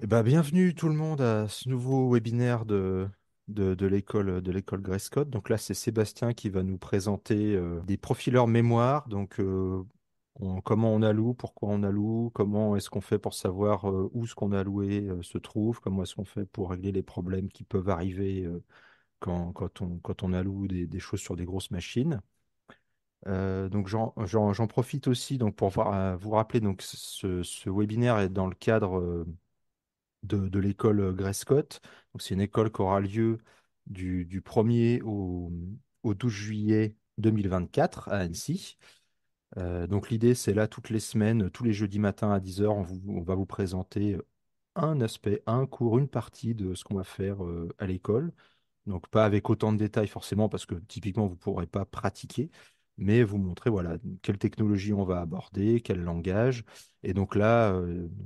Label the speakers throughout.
Speaker 1: Bienvenue tout le monde à ce nouveau webinaire de l'école Grace-Code. Donc là, c'est Sébastien qui va nous présenter des profileurs mémoire. Donc, comment on alloue, pourquoi on alloue, comment est-ce qu'on fait pour savoir où ce qu'on a alloué se trouve, comment est-ce qu'on fait pour régler les problèmes qui peuvent arriver quand on alloue des choses sur des grosses machines. Donc j'en profite aussi donc pour vous rappeler donc ce webinaire est dans le cadre de l'école Grescott. Donc, c'est une école qui aura lieu du 1er au 12 juillet 2024 à Annecy. Donc, l'idée, c'est là, toutes les semaines, tous les jeudis matins à 10 heures, on va vous présenter un aspect, un cours, une partie de ce qu'on va faire à l'école. Donc, pas avec autant de détails forcément, parce que typiquement, vous ne pourrez pas pratiquer, mais vous montrer voilà, quelle technologie on va aborder, quel langage. Et donc là,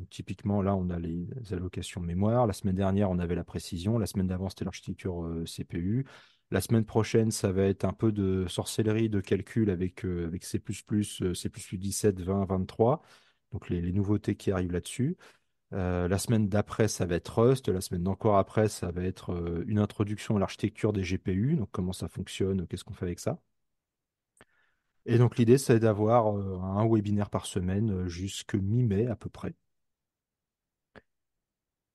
Speaker 1: typiquement, là, on a les allocations de mémoire. La semaine dernière, on avait la précision. La semaine d'avant, c'était l'architecture CPU. La semaine prochaine, ça va être un peu de sorcellerie de calcul avec C++, C++ 17, 20, 23. Donc les nouveautés qui arrivent là-dessus. La semaine d'après, ça va être Rust. La semaine d'encore après, ça va être une introduction à l'architecture des GPU. Donc, comment ça fonctionne, qu'est-ce qu'on fait avec ça. Et donc, l'idée, c'est d'avoir un webinaire par semaine jusque mi-mai à peu près.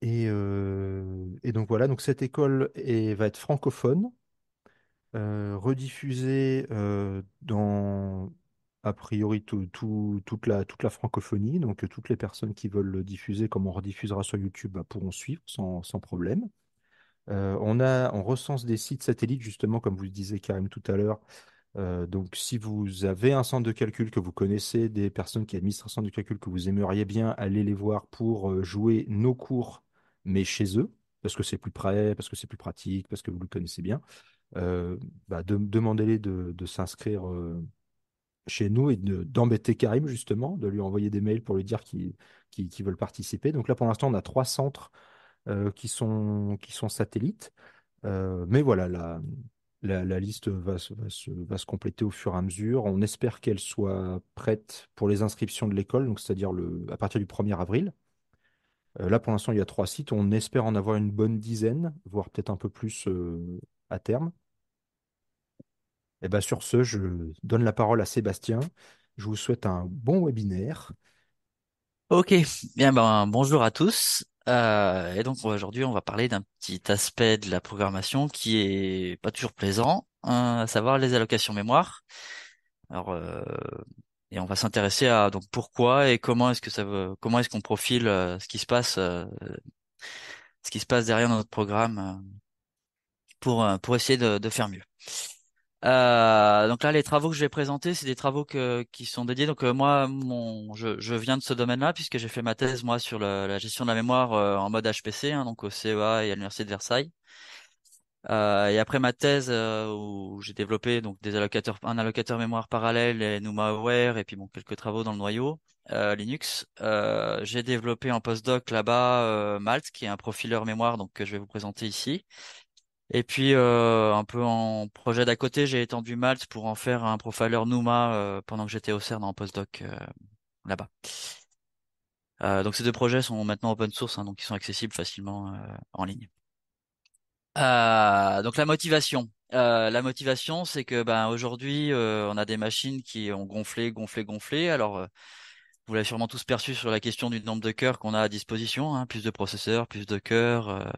Speaker 1: Et donc, voilà. Donc, cette école va être francophone, rediffusée dans, a priori, toute la francophonie. Donc, toutes les personnes qui veulent le diffuser, comme on rediffusera sur YouTube, bah, pourront suivre sans problème. On recense des sites satellites, justement, comme vous le disiez Karim tout à l'heure. Donc, si vous avez un centre de calcul, que vous connaissez des personnes qui administrent un centre de calcul, que vous aimeriez bien aller les voir pour jouer nos cours, mais chez eux, parce que c'est plus près, parce que c'est plus pratique, parce que vous le connaissez bien, demandez-les de s'inscrire chez nous et d'embêter Karim, justement, de lui envoyer des mails pour lui dire qu'ils veulent participer. Donc là, pour l'instant, on a 3 centres qui sont satellites. Mais voilà, la liste va se compléter au fur et à mesure. On espère qu'elle soit prête pour les inscriptions de l'école, donc c'est-à-dire à partir du 1er avril. Là, pour l'instant, il y a 3 sites. On espère en avoir une bonne dizaine, voire peut-être un peu plus à terme. Et ben, sur ce, je donne la parole à Sébastien. Je vous souhaite un bon webinaire.
Speaker 2: Ok, bien ben bonjour à tous. Et donc aujourd'hui on va parler d'un petit aspect de la programmation qui est pas toujours plaisant, à savoir les allocations mémoire. Alors et on va s'intéresser à donc pourquoi et comment est-ce qu'on profile ce qui se passe derrière notre programme pour essayer de faire mieux. Donc là, les travaux que je vais présenter, c'est des travaux qui sont dédiés. Donc moi, je viens de ce domaine-là puisque j'ai fait ma thèse moi sur la gestion de la mémoire en mode HPC, hein, donc au CEA et à l'université de Versailles. Et après ma thèse où j'ai développé donc un allocateur mémoire parallèle et NumaWare et puis bon quelques travaux dans le noyau Linux, j'ai développé en postdoc là-bas Malt, qui est un profileur mémoire donc que je vais vous présenter ici. Et puis un peu en projet d'à côté, j'ai étendu Malte pour en faire un profiler Numa pendant que j'étais au CERN en postdoc là-bas. Donc ces deux projets sont maintenant open source, hein, donc ils sont accessibles facilement en ligne. Donc la motivation. La motivation, c'est que ben aujourd'hui, on a des machines qui ont gonflé, gonflé, gonflé. Alors vous l'avez sûrement tous perçu sur la question du nombre de cœurs qu'on a à disposition, hein, plus de processeurs, plus de cœurs,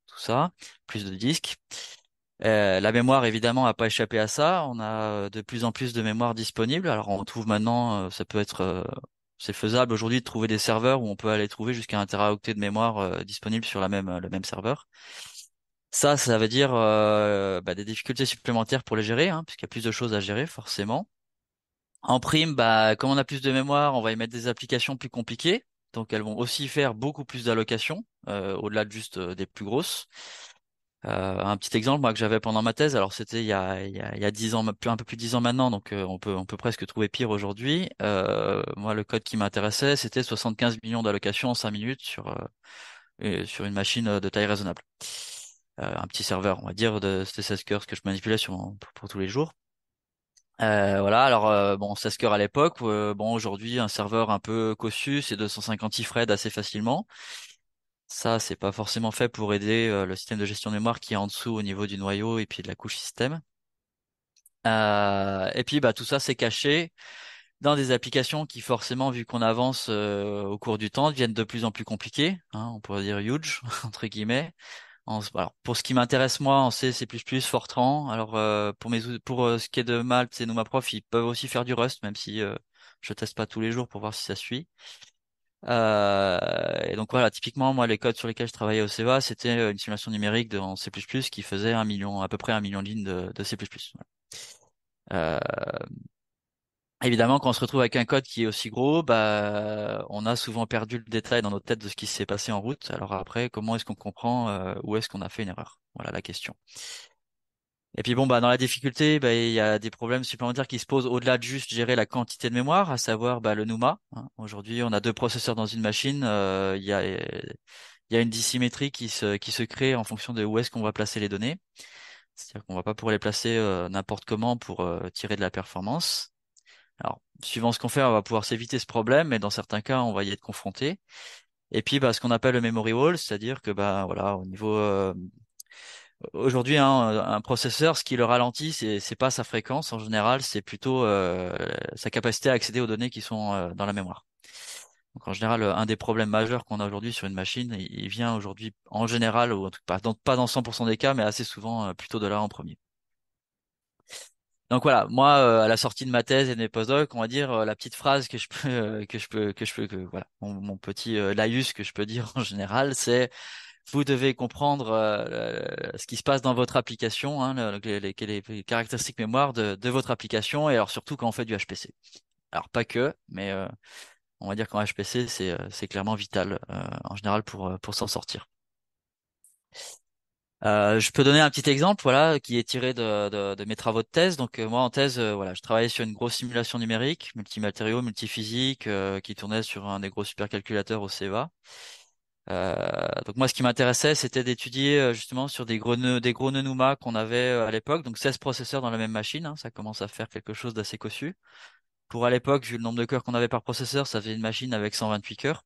Speaker 2: tout ça, plus de disques. La mémoire, évidemment, n'a pas échappé à ça. On a de plus en plus de mémoire disponible. Alors, on trouve maintenant, c'est faisable aujourd'hui de trouver des serveurs où on peut aller trouver jusqu'à 1 téraoctet de mémoire disponible sur le même serveur. Ça veut dire des difficultés supplémentaires pour les gérer, hein, puisqu'il y a plus de choses à gérer, forcément. En prime, comme on a plus de mémoire, on va y mettre des applications plus compliquées. Donc, elles vont aussi faire beaucoup plus d'allocations, au-delà de juste des plus grosses. Un petit exemple, moi, que j'avais pendant ma thèse, alors c'était il y a 10 ans, un peu plus de 10 ans maintenant, donc on peut presque trouver pire aujourd'hui. Moi, le code qui m'intéressait, c'était 75 millions d'allocations en 5 minutes sur une machine de taille raisonnable. Un petit serveur, on va dire, c'était 16 cœurs que je manipulais pour tous les jours. Voilà, alors bon, 16 cœurs à l'époque, bon, aujourd'hui, un serveur un peu cossu, c'est 250 iframe assez facilement. Ça, c'est pas forcément fait pour aider le système de gestion de mémoire qui est en dessous au niveau du noyau et puis de la couche système. Et puis bah tout ça c'est caché dans des applications qui forcément, vu qu'on avance au cours du temps, deviennent de plus en plus compliquées, hein, on pourrait dire huge entre guillemets. Alors, pour ce qui m'intéresse moi en C, C++, Fortran. Alors pour ce qui est de Malte et NumaProf, ils peuvent aussi faire du Rust, même si je teste pas tous les jours pour voir si ça suit. Et donc voilà, typiquement moi les codes sur lesquels je travaillais au CEVA, c'était une simulation numérique en C++ qui faisait 1 million, à peu près 1 million de lignes de C++. Voilà. Évidemment, quand on se retrouve avec un code qui est aussi gros, bah, on a souvent perdu le détail dans notre tête de ce qui s'est passé en route. Alors après, comment est-ce qu'on comprend où est-ce qu'on a fait une erreur? Voilà la question. Et puis bon, bah, dans la difficulté, bah, il y a des problèmes supplémentaires qui se posent au-delà de juste gérer la quantité de mémoire, à savoir bah, le NUMA, hein. Aujourd'hui, on a deux processeurs dans une machine. Il y a une dissymétrie qui se crée en fonction de où est-ce qu'on va placer les données. C'est-à-dire qu'on va pas pouvoir les placer n'importe comment pour tirer de la performance. Alors, suivant ce qu'on fait, on va pouvoir s'éviter ce problème, mais dans certains cas, on va y être confronté. Et puis, bah, ce qu'on appelle le memory wall, c'est-à-dire que, bah, voilà, au niveau aujourd'hui, hein, un processeur, ce qui le ralentit, c'est pas sa fréquence en général, c'est plutôt sa capacité à accéder aux données qui sont dans la mémoire. Donc, en général, un des problèmes majeurs qu'on a aujourd'hui sur une machine, il vient aujourd'hui, en général, ou en tout cas, pas dans 100% des cas, mais assez souvent, plutôt de là en premier. Donc voilà, moi à la sortie de ma thèse et de mes postdocs, on va dire la petite phrase que je peux voilà, mon petit laïus que je peux dire en général, c'est vous devez comprendre ce qui se passe dans votre application, hein, les caractéristiques mémoire de votre application et alors surtout quand on fait du HPC. Alors pas que, mais on va dire qu'en HPC c'est clairement vital en général pour s'en sortir. Je peux donner un petit exemple, voilà, qui est tiré de mes travaux de thèse. Donc moi en thèse, voilà, je travaillais sur une grosse simulation numérique, multimatériaux, multiphysique, qui tournait sur un des gros supercalculateurs au CEVA. Donc moi, ce qui m'intéressait, c'était d'étudier justement sur des gros nœuds NUMA qu'on avait à l'époque, donc 16 processeurs dans la même machine. Hein, ça commence à faire quelque chose d'assez cossu. Pour à l'époque, vu le nombre de cœurs qu'on avait par processeur, ça faisait une machine avec 128 cœurs,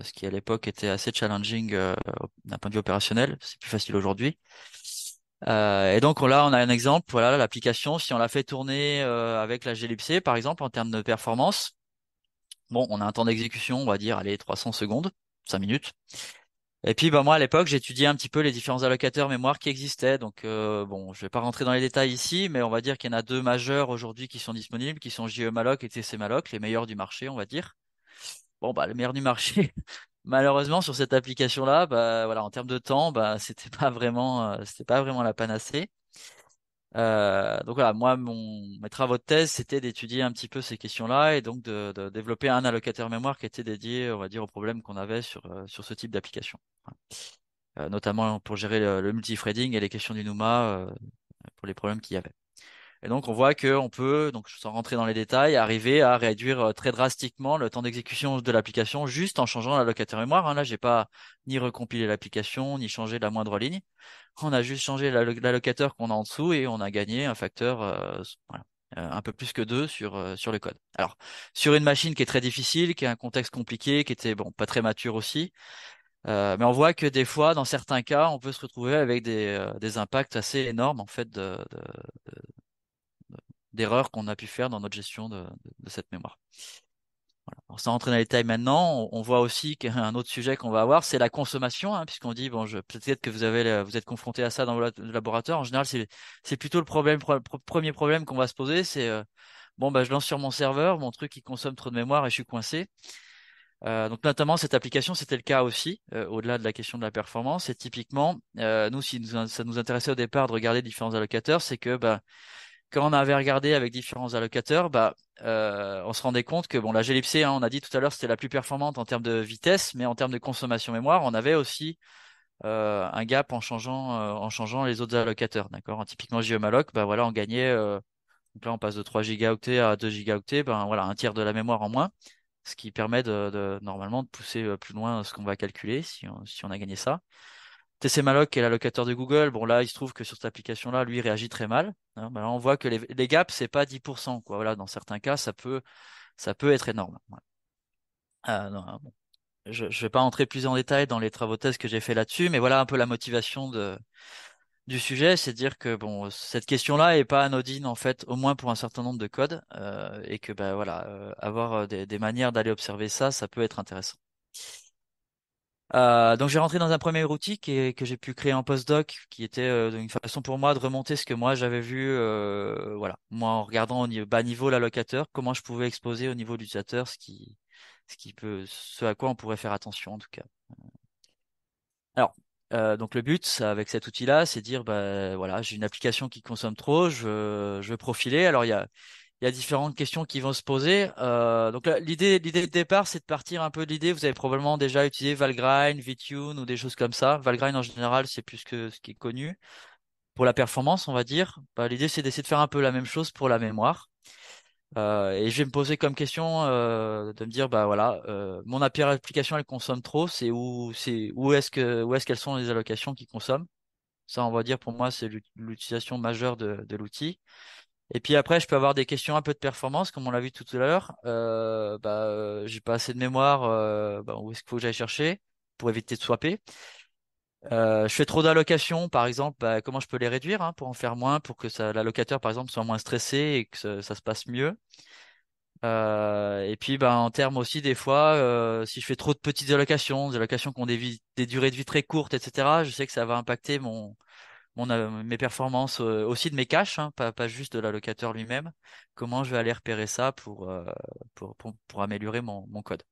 Speaker 2: ce qui à l'époque était assez challenging d'un point de vue opérationnel. C'est plus facile aujourd'hui. Et donc là, on a un exemple. Voilà, l'application, si on la fait tourner avec la glibc, par exemple, en termes de performance, bon, on a un temps d'exécution, on va dire, allez, 300 secondes, 5 minutes. Et puis, bah moi, à l'époque, j'étudiais un petit peu les différents allocateurs mémoire qui existaient. Donc, bon, je vais pas rentrer dans les détails ici, mais on va dire qu'il y en a deux majeurs aujourd'hui qui sont disponibles, qui sont JE-Malloc et TC-Malloc, les meilleurs du marché, on va dire. Bon, bah, le meilleur du marché. Malheureusement, sur cette application-là, bah voilà, en termes de temps, bah c'était pas vraiment la panacée. Donc voilà, moi, mes travaux de thèse, c'était d'étudier un petit peu ces questions-là et donc de développer un allocateur mémoire qui était dédié, on va dire, aux problèmes qu'on avait sur ce type d'application. Voilà. Notamment pour gérer le multithreading et les questions du NUMA pour les problèmes qu'il y avait. Et donc on voit que on peut, donc sans rentrer dans les détails, arriver à réduire très drastiquement le temps d'exécution de l'application juste en changeant l'allocateur mémoire. Hein. Là, j'ai pas ni recompilé l'application, ni changé la moindre ligne. On a juste changé l'allocateur qu'on a en dessous et on a gagné un facteur voilà, un peu plus que 2 sur le code. Alors, sur une machine qui est très difficile, qui a un contexte compliqué, qui était bon, pas très mature aussi, mais on voit que des fois, dans certains cas, on peut se retrouver avec des impacts assez énormes en fait d'erreurs qu'on a pu faire dans notre gestion de cette mémoire. Alors, sans rentrer dans les détails maintenant, on voit aussi qu'un autre sujet qu'on va avoir, c'est la consommation, hein, puisqu'on dit, bon, peut-être que vous êtes confronté à ça dans vos laboratoires. En général, c'est plutôt le premier problème qu'on va se poser, c'est, bon, bah, je lance sur mon serveur, mon truc, il consomme trop de mémoire et je suis coincé. Donc, notamment, cette application, c'était le cas aussi, au-delà de la question de la performance. Et typiquement, nous, si ça nous intéressait au départ de regarder différents allocateurs, c'est que, bah, quand on avait regardé avec différents allocateurs, bah, on se rendait compte que bon, la glibc, hein, on a dit tout à l'heure, c'était la plus performante en termes de vitesse, mais en termes de consommation mémoire, on avait aussi un gap en changeant les autres allocateurs, d'accord? Typiquement JE-Malloc, bah voilà, on gagnait, donc là on passe de 3 gigaoctets à 2 gigaoctets, ben voilà, un tiers de la mémoire en moins, ce qui permet normalement de pousser plus loin ce qu'on va calculer si on a gagné ça. TCMalloc, qui est l'allocateur de Google, bon là, il se trouve que sur cette application-là, lui, il réagit très mal. Hein. Bah là, on voit que les gaps, c'est pas 10%, quoi. Voilà, dans certains cas, ça peut être énorme. Ouais. Non, bon. je vais pas entrer plus en détail dans les travaux de thèse que j'ai fait là-dessus, mais voilà un peu la motivation du sujet, c'est de dire que bon, cette question-là est pas anodine en fait, au moins pour un certain nombre de codes, et que bah voilà, avoir des manières d'aller observer ça, ça peut être intéressant. Donc j'ai rentré dans un premier outil que j'ai pu créer en postdoc, qui était une façon pour moi de remonter ce que moi j'avais vu, voilà, moi en regardant au bas niveau l'allocateur, comment je pouvais exposer au niveau de l'utilisateur ce à quoi on pourrait faire attention en tout cas. Alors, donc le but avec cet outil-là, c'est de dire, bah voilà, j'ai une application qui consomme trop, je veux profiler. Alors il y a différentes questions qui vont se poser. Donc là, l'idée de départ, c'est de partir un peu de l'idée. Vous avez probablement déjà utilisé Valgrind, VTune ou des choses comme ça. Valgrind en général, c'est plus que ce qui est connu pour la performance, on va dire. Bah, l'idée, c'est d'essayer de faire un peu la même chose pour la mémoire. Et je vais me poser comme question de me dire bah voilà mon application elle consomme trop, c'est où est-ce qu'elles sont les allocations qui consomment. Ça on va dire pour moi c'est l'utilisation majeure de l'outil. Et puis après je peux avoir des questions un peu de performance comme on l'a vu tout à l'heure. J'ai pas assez de mémoire, bah, où est-ce qu'il faut que j'aille chercher pour éviter de swapper. Je fais trop d'allocations par exemple, bah, comment je peux les réduire hein, pour en faire moins pour que l'allocateur par exemple soit moins stressé et que ça se passe mieux. Et puis, ben, en termes aussi, des fois, si je fais trop de petites allocations, des allocations qui ont des durées de vie très courtes, etc., je sais que ça va impacter mes performances aussi de mes caches, hein, pas juste de l'allocateur lui-même. Comment je vais aller repérer ça pour améliorer mon code.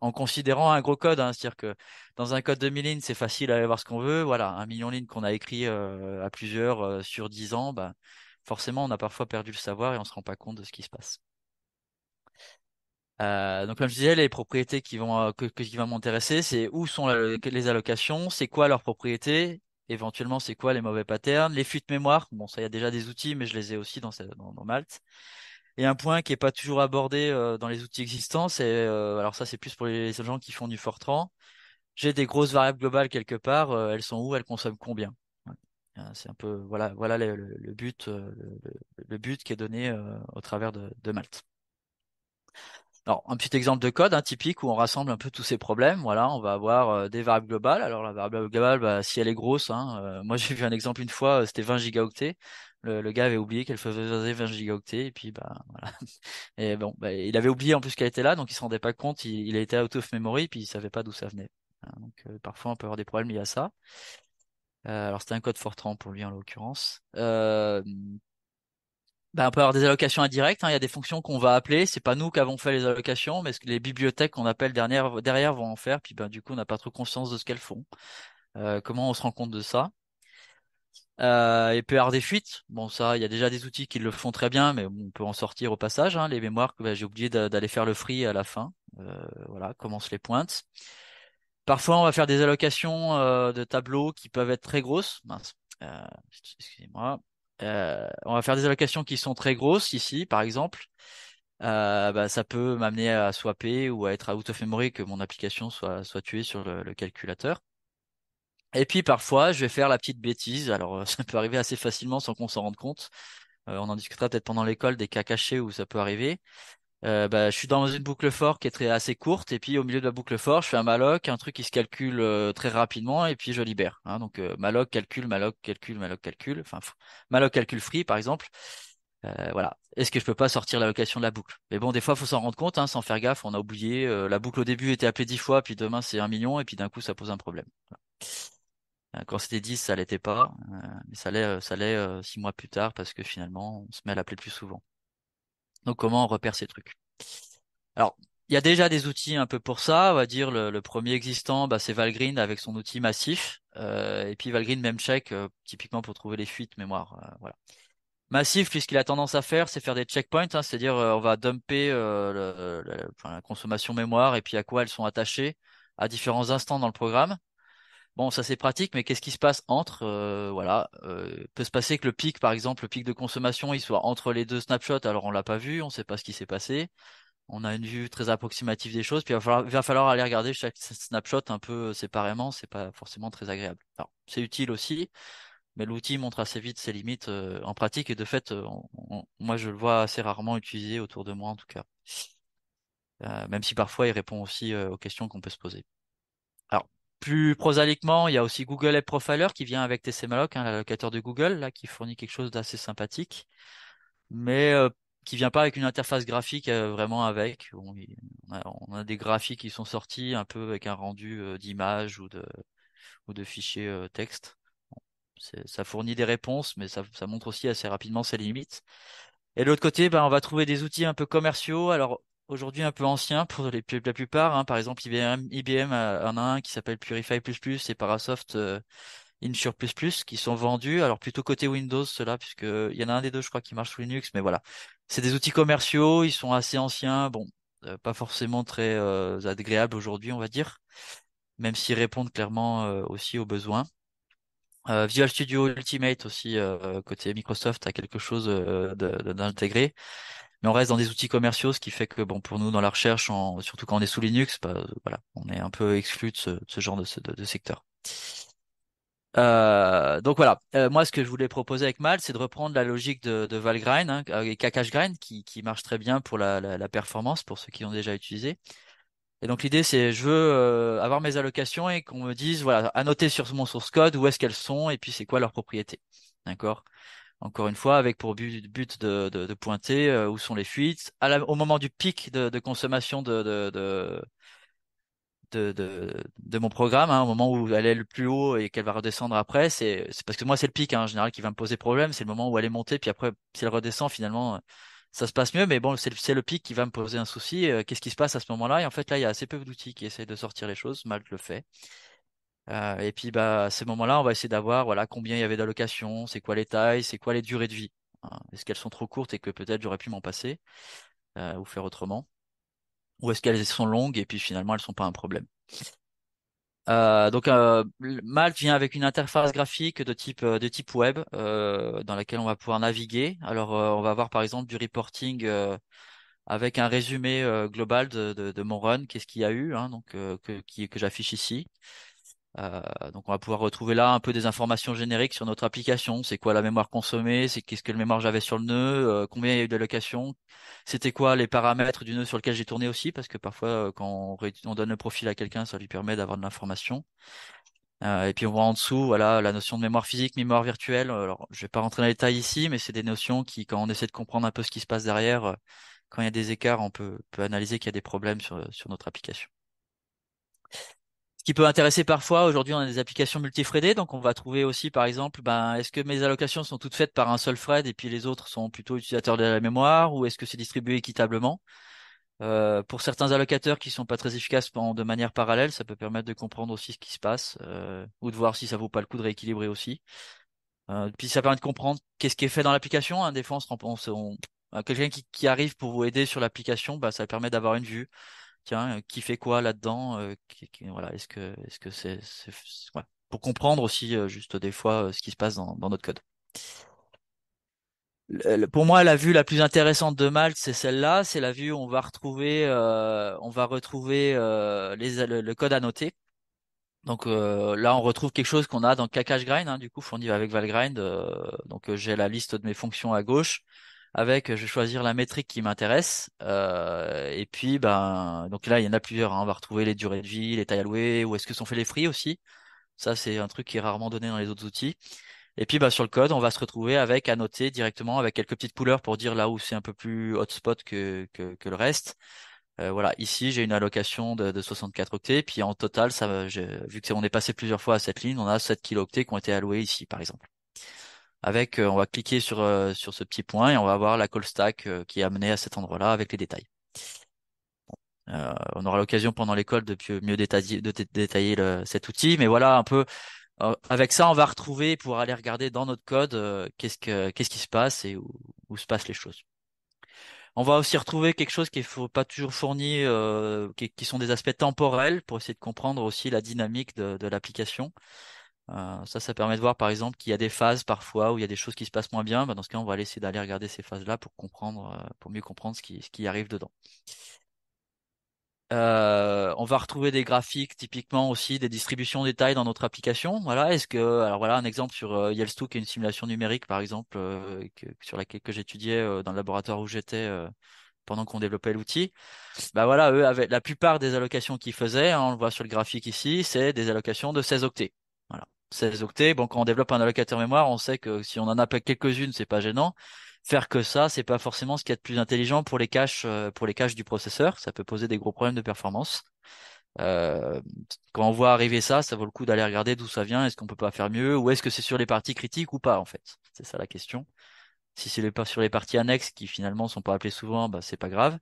Speaker 2: En considérant un gros code, hein, c'est-à-dire que dans un code de 1000 lignes, c'est facile à aller voir ce qu'on veut. Voilà, 1 million de lignes qu'on a écrit à plusieurs sur 10 ans, ben, forcément, on a parfois perdu le savoir et on se rend pas compte de ce qui se passe. Donc comme je disais, les propriétés qui vont m'intéresser, c'est où sont les allocations, c'est quoi leurs propriétés, éventuellement c'est quoi les mauvais patterns, les fuites mémoire. Bon, ça il y a déjà des outils, mais je les ai aussi dans Malte. Et un point qui est pas toujours abordé dans les outils existants, c'est alors ça c'est plus pour les gens qui font du Fortran. J'ai des grosses variables globales quelque part, elles sont où, elles consomment combien. Ouais. C'est un peu voilà le but le but qui est donné au travers de Malte. Alors, un petit exemple de code, hein, typique où on rassemble un peu tous ces problèmes. Voilà, on va avoir des variables globales. Alors, la variable globale, bah, si elle est grosse, hein, moi j'ai vu un exemple une fois, c'était 20 gigaoctets. Le gars avait oublié qu'elle faisait 20 gigaoctets et puis bah voilà. Et bon, bah, il avait oublié en plus qu'elle était là, donc il se rendait pas compte. Il a été out of memory puis il savait pas d'où ça venait. Hein, donc parfois on peut avoir des problèmes liés à ça. Alors c'était un code Fortran pour lui en l'occurrence. Bah, on peut avoir des allocations indirectes, hein. Il y a des fonctions qu'on va appeler. C'est pas nous qui avons fait les allocations, mais les bibliothèques qu'on appelle derrière vont en faire. Puis ben, du coup, on n'a pas trop conscience de ce qu'elles font. Comment on se rend compte de ça? Il peut y avoir des fuites. Bon, ça, il y a déjà des outils qui le font très bien, mais bon, on peut en sortir au passage. Hein. Les mémoires, bah, j'ai oublié d'aller faire le free à la fin. Voilà, comment on se les pointe. Parfois, on va faire des allocations de tableaux qui peuvent être très grosses. Mince. Euh, Excusez-moi. On va faire des allocations qui sont très grosses ici, par exemple. Bah, ça peut m'amener à swapper ou à être out of memory, que mon application soit tuée sur le calculateur. Et puis parfois, je vais faire la petite bêtise. Alors, ça peut arriver assez facilement sans qu'on s'en rende compte. On en discutera peut-être pendant l'école des cas cachés où ça peut arriver. Bah, je suis dans une boucle for qui est assez courte et puis au milieu de la boucle for, je fais un malloc, un truc qui se calcule très rapidement et puis je libère. Hein. Donc malloc calcul, malloc calcul, malloc calcul, enfin malloc calcul free par exemple. Voilà. Est-ce que je peux pas sortir l'allocation de la boucle? Mais bon, des fois, faut s'en rendre compte, hein, sans faire gaffe. On a oublié. La boucle au début était appelée 10 fois, puis demain c'est 1 million, et puis d'un coup ça pose un problème. Quand c'était 10, ça l'était pas, mais ça l'est 6 mois plus tard parce que finalement on se met à l'appeler plus souvent. Donc comment on repère ces trucs? Alors, il y a déjà des outils un peu pour ça. On va dire le premier existant, bah, c'est Valgrind avec son outil massif. Et puis Valgrind Memcheck, typiquement pour trouver les fuites mémoire. Voilà. Massif, puisqu'il a tendance à faire, c'est faire des checkpoints, hein, c'est-à-dire on va dumper enfin, la consommation mémoire et puis à quoi elles sont attachées à différents instants dans le programme. Bon, ça c'est pratique, mais qu'est-ce qui se passe entre voilà, peut se passer que le pic, par exemple, le pic de consommation, il soit entre les deux snapshots. Alors on l'a pas vu, on sait pas ce qui s'est passé. On a une vue très approximative des choses, puis il va falloir aller regarder chaque snapshot un peu séparément, c'est pas forcément très agréable. Alors, c'est utile aussi, mais l'outil montre assez vite ses limites en pratique, et de fait, moi je le vois assez rarement utilisé autour de moi en tout cas. même si parfois il répond aussi aux questions qu'on peut se poser. Alors, plus prosaïquement, il y a aussi Google App Profiler qui vient avec TCMalloc, hein, l'allocateur de Google, là, qui fournit quelque chose d'assez sympathique, mais qui vient pas avec une interface graphique vraiment avec. Bon, on a des graphiques qui sont sortis un peu avec un rendu d'image ou de fichiers texte. Ça fournit des réponses, mais ça montre aussi assez rapidement ses limites. Et de l'autre côté, ben, on va trouver des outils un peu commerciaux. Alors, aujourd'hui, un peu anciens pour la plupart, hein. Par exemple, IBM en a un qui s'appelle Purify++ et Parasoft Insure++ qui sont vendus. Alors, plutôt côté Windows, ceux-là, puisque il y en a un des deux, je crois, qui marche sous Linux. Mais voilà. C'est des outils commerciaux. Ils sont assez anciens. Bon, pas forcément très agréables aujourd'hui, on va dire. Même s'ils répondent clairement aussi aux besoins. Visual Studio Ultimate aussi, côté Microsoft, a quelque chose d'intégrer. Mais on reste dans des outils commerciaux, ce qui fait que bon, pour nous, dans la recherche, surtout quand on est sous Linux, bah, voilà, on est un peu exclu de ce genre de secteur. Donc voilà, moi ce que je voulais proposer avec Mal, c'est de reprendre la logique de Valgrind, hein, et KaKaShGrind, qui marche très bien pour la performance, pour ceux qui ont déjà utilisé. Et donc l'idée c'est je veux avoir mes allocations et qu'on me dise voilà, annoter sur mon source code où est-ce qu'elles sont et puis c'est quoi leurs propriétés. D'accord? Encore une fois, avec pour but de pointer où sont les fuites. Au moment du pic de consommation de mon programme, hein, au moment où elle est le plus haut et qu'elle va redescendre après, c'est parce que moi c'est le pic, hein, en général, qui va me poser problème. C'est le moment où elle est montée, puis après, si elle redescend, finalement, ça se passe mieux. Mais bon, c'est le pic qui va me poser un souci. Qu'est-ce qui se passe à ce moment-là? Et en fait, là, il y a assez peu d'outils qui essaient de sortir les choses. Malte le fait. Et puis bah à ces moments-là, on va essayer d'avoir voilà combien il y avait d'allocations, c'est quoi les tailles, c'est quoi les durées de vie. Hein. Est-ce qu'elles sont trop courtes et que peut-être j'aurais pu m'en passer ou faire autrement, ou est-ce qu'elles sont longues et puis finalement elles sont pas un problème. Donc Malte vient avec une interface graphique de type web dans laquelle on va pouvoir naviguer. Alors on va avoir par exemple du reporting avec un résumé global de mon run, qu'est-ce qu'il y a eu, hein, donc que j'affiche ici. Donc on va pouvoir retrouver là un peu des informations génériques sur notre application. C'est quoi la mémoire consommée? C'est qu'est-ce que le mémoire j'avais sur le nœud? Combien il y a eu d'allocations? C'était quoi les paramètres du nœud sur lequel j'ai tourné aussi? Parce que parfois quand on donne le profil à quelqu'un, ça lui permet d'avoir de l'information. Et puis on voit en dessous, voilà, la notion de mémoire physique, mémoire virtuelle. Alors je vais pas rentrer dans les détails ici, mais c'est des notions qui, quand on essaie de comprendre un peu ce qui se passe derrière, quand il y a des écarts, on peut analyser qu'il y a des problèmes sur notre application. Ce qui peut intéresser parfois, aujourd'hui on a des applications multithreadées, donc on va trouver aussi par exemple, ben, est-ce que mes allocations sont toutes faites par un seul thread et puis les autres sont plutôt utilisateurs de la mémoire, ou est-ce que c'est distribué équitablement? Pour certains allocateurs qui sont pas très efficaces de manière parallèle, ça peut permettre de comprendre aussi ce qui se passe, ou de voir si ça vaut pas le coup de rééquilibrer aussi. Puis ça permet de comprendre qu'est-ce qui est fait dans l'application, hein. Des fois quelqu'un qui arrive pour vous aider sur l'application, bah, ça permet d'avoir une vue. Tiens, qui fait quoi là-dedans? Voilà, est-ce que ouais. Pour comprendre aussi juste des fois ce qui se passe dans notre code. Pour moi, la vue la plus intéressante de Malte, c'est celle-là. C'est la vue où on va retrouver le code annoté. Donc là, on retrouve quelque chose qu'on a dans KaKaShGrind, hein, du coup fourni avec Valgrind. Donc j'ai la liste de mes fonctions à gauche. Avec, je vais choisir la métrique qui m'intéresse. Et puis, ben, donc là, il y en a plusieurs, hein. On va retrouver les durées de vie, les tailles allouées, où est-ce que sont faits les free aussi. Ça, c'est un truc qui est rarement donné dans les autres outils. Et puis, bah, sur le code, on va se retrouver avec annoter directement avec quelques petites couleurs pour dire là où c'est un peu plus hotspot que le reste. Voilà, ici, j'ai une allocation de 64 octets. Puis en total, vu que on est passé plusieurs fois à cette ligne, on a 7 kilooctets qui ont été alloués ici, par exemple. Avec, on va cliquer sur ce petit point et on va avoir la call stack qui est amenée à cet endroit-là avec les détails. On aura l'occasion pendant l'école de mieux détailler cet outil, mais voilà un peu. Avec ça, on va retrouver pour aller regarder dans notre code qu'est-ce qui se passe et où se passent les choses. On va aussi retrouver quelque chose qui est pas toujours fourni, qui sont des aspects temporels pour essayer de comprendre aussi la dynamique de l'application. Ça permet de voir par exemple qu'il y a des phases parfois où il y a des choses qui se passent moins bien. Bah, dans ce cas, on va aller essayer d'aller regarder ces phases-là pour comprendre, pour mieux comprendre ce qui arrive dedans. On va retrouver des graphiques, typiquement aussi des distributions des tailles dans notre application. Voilà, alors voilà un exemple sur Yelstow, qui est une simulation numérique par exemple sur laquelle que j'étudiais dans le laboratoire où j'étais pendant qu'on développait l'outil. Bah voilà, eux, avec la plupart des allocations qu'ils faisaient, hein, on le voit sur le graphique ici, c'est des allocations de 16 octets. Voilà. 16 octets. Bon, quand on développe un allocateur mémoire, on sait que si on en a pas quelques-unes, c'est pas gênant. Faire que ça, c'est pas forcément ce qu'il y a de plus intelligent pour les caches du processeur. Ça peut poser des gros problèmes de performance. Euh, Quand on voit arriver ça, ça vaut le coup d'aller regarder d'où ça vient. Est-ce qu'on peut pas faire mieux, ou est-ce que c'est sur les parties critiques ou pas, en fait? C'est ça la question. Si c'est sur les parties annexes qui finalement sont pas appelées souvent, bah c'est pas grave.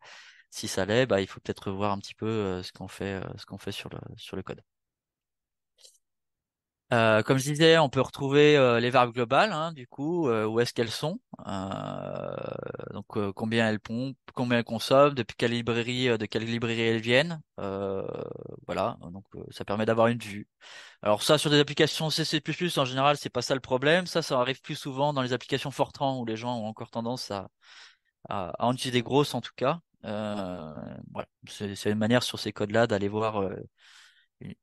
Speaker 2: Si ça l'est, bah il faut peut-être revoir un petit peu ce qu'on fait sur le code. Comme je disais, on peut retrouver les variables globales, hein, du coup, où est-ce qu'elles sont, combien elles pompent, combien elles consomment, de quelle librairie elles viennent, voilà. Donc ça permet d'avoir une vue. Alors ça, sur des applications C++, en général, c'est pas ça le problème. Ça arrive plus souvent dans les applications Fortran où les gens ont encore tendance à en utiliser des grosses en tout cas. Voilà. C'est une manière sur ces codes-là d'aller voir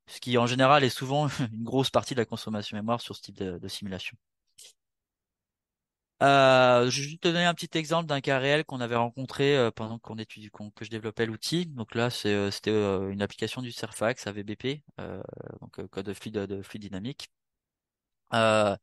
Speaker 2: ce qui en général est souvent une grosse partie de la consommation mémoire sur ce type de simulation. Je vais juste te donner un petit exemple d'un cas réel qu'on avait rencontré pendant que je développais l'outil. Donc là, c'était une application du Surfax AVBP, code de fluide dynamique. Euh,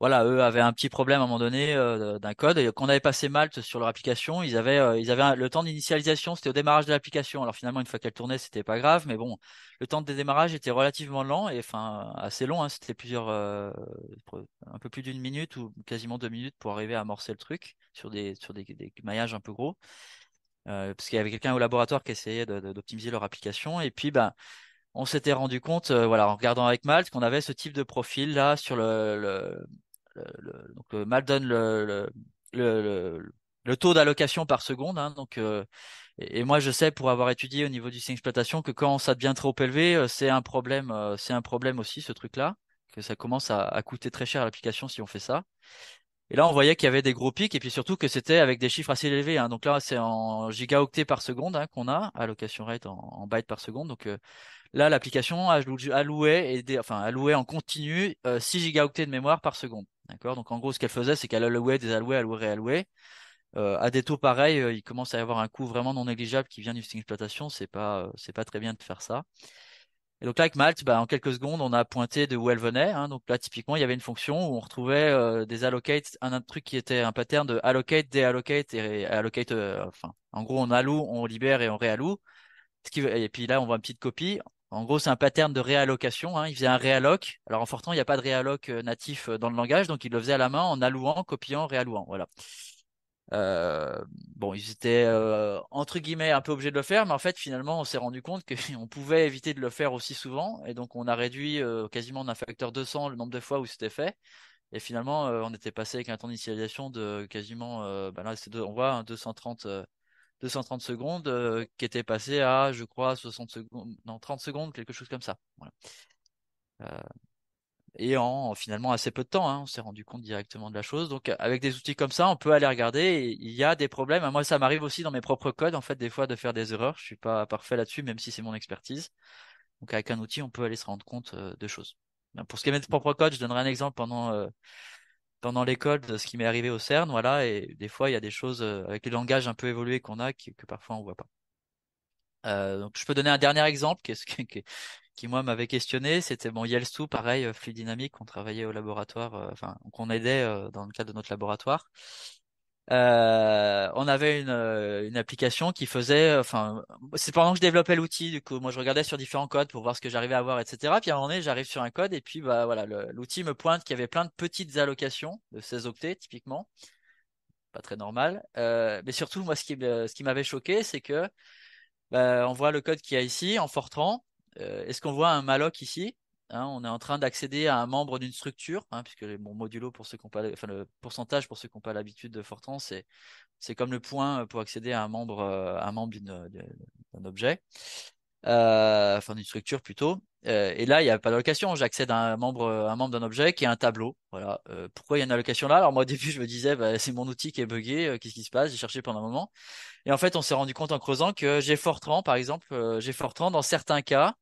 Speaker 2: Voilà, eux avaient un petit problème à un moment donné d'un code et qu'on avait passé Malte sur leur application, ils avaient le temps d'initialisation, c'était au démarrage de l'application. Alors finalement, une fois qu'elle tournait, c'était pas grave, mais bon, le temps de démarrage était relativement lent et enfin assez long, hein, c'était un peu plus d'une minute ou quasiment 2 minutes pour arriver à amorcer le truc des maillages un peu gros. Parce qu'il y avait quelqu'un au laboratoire qui essayait d'optimiser leur application et puis ben on s'était rendu compte, voilà, en regardant avec Malte, qu'on avait ce type de profil là sur donc Malte donne le, le, le taux d'allocation par seconde, hein, et moi je sais pour avoir étudié au niveau du système d'exploitation que quand ça devient trop élevé, c'est un problème aussi ce truc-là, que ça commence à coûter très cher à l'application si on fait ça. Et là, on voyait qu'il y avait des gros pics et puis surtout que c'était avec des chiffres assez élevés, hein. Donc là, c'est en gigaoctets par seconde, hein, qu'on a, allocation rate en bytes par seconde. Donc là, l'application allouait en continu 6 gigaoctets de mémoire par seconde. D'accord? Donc en gros, ce qu'elle faisait, c'est qu'elle allouait des alloués, alloués, réalloués. À des taux pareils, il commence à y avoir un coût vraiment non négligeable qui vient du système d'exploitation. C'est pas très bien de faire ça. Et donc là, avec Malte, bah, en quelques secondes, on a pointé de où elle venait, hein. Donc là, typiquement, il y avait une fonction où on retrouvait des allocates, un truc qui était un pattern de allocate, deallocate et allocate. En gros, on alloue, on libère et on réalloue. Et puis là, on voit une petite copie. En gros, c'est un pattern de réallocation, hein. Il faisait un réalloc. Alors en Fortran, il n'y a pas de réalloc natif dans le langage, donc il le faisait à la main en allouant, copiant, réallouant. Voilà. Bon, ils étaient entre guillemets un peu obligés de le faire, mais en fait, finalement, on s'est rendu compte qu'on pouvait éviter de le faire aussi souvent, et donc on a réduit quasiment d'un facteur 200 le nombre de fois où c'était fait. Et finalement, on était passé avec un temps d'initialisation de quasiment, là, on voit un 230 secondes qui était passé à, je crois, 60 secondes, non, 30 secondes, quelque chose comme ça. Voilà. Euh, et en finalement assez peu de temps, hein, on s'est rendu compte directement de la chose. Donc avec des outils comme ça, on peut aller regarder. Et il y a des problèmes. Moi, ça m'arrive aussi dans mes propres codes, en fait, des fois de faire des erreurs. Je suis pas parfait là-dessus, même si c'est mon expertise. Donc avec un outil, on peut aller se rendre compte de choses. Ben, pour ce qui est de mes propres codes, je donnerai un exemple pendant l'école de ce qui m'est arrivé au CERN, voilà. Et des fois, il y a des choses avec les langages un peu évolués qu'on a que parfois on voit pas. Donc je peux donner un dernier exemple qui moi m'avait questionné, c'était bon Yelstu, pareil, fluide dynamique, on travaillait au laboratoire, qu'on aidait dans le cadre de notre laboratoire. On avait une application qui faisait, c'est pendant que je développais l'outil, du coup, moi je regardais sur différents codes pour voir ce que j'arrivais à avoir, etc. Puis à un moment donné, j'arrive sur un code et puis bah voilà, l'outil me pointe qu'il y avait plein de petites allocations de 16 octets typiquement, pas très normal. Mais surtout moi ce qui m'avait choqué, c'est que bah, on voit le code qu'il y a ici en Fortran. Est-ce qu'on voit un malloc ici? Hein, on est en train d'accéder à un membre d'une structure, hein, puisque modulo pour ceux qui ont pas, enfin le pourcentage pour ceux qui n'ont pas l'habitude de Fortran, c'est comme le point pour accéder à un membre d'un objet, d'une structure plutôt. Et là, il n'y a pas d'allocation. J'accède à un membre d'un objet qui est un tableau. Voilà. Pourquoi il y a une allocation là? Alors moi au début, je me disais, bah, c'est mon outil qui est buggé. Qu'est-ce qui se passe? J'ai cherché pendant un moment. Et en fait, on s'est rendu compte en creusant que GFortran, par exemple, GFortran, dans certains cas,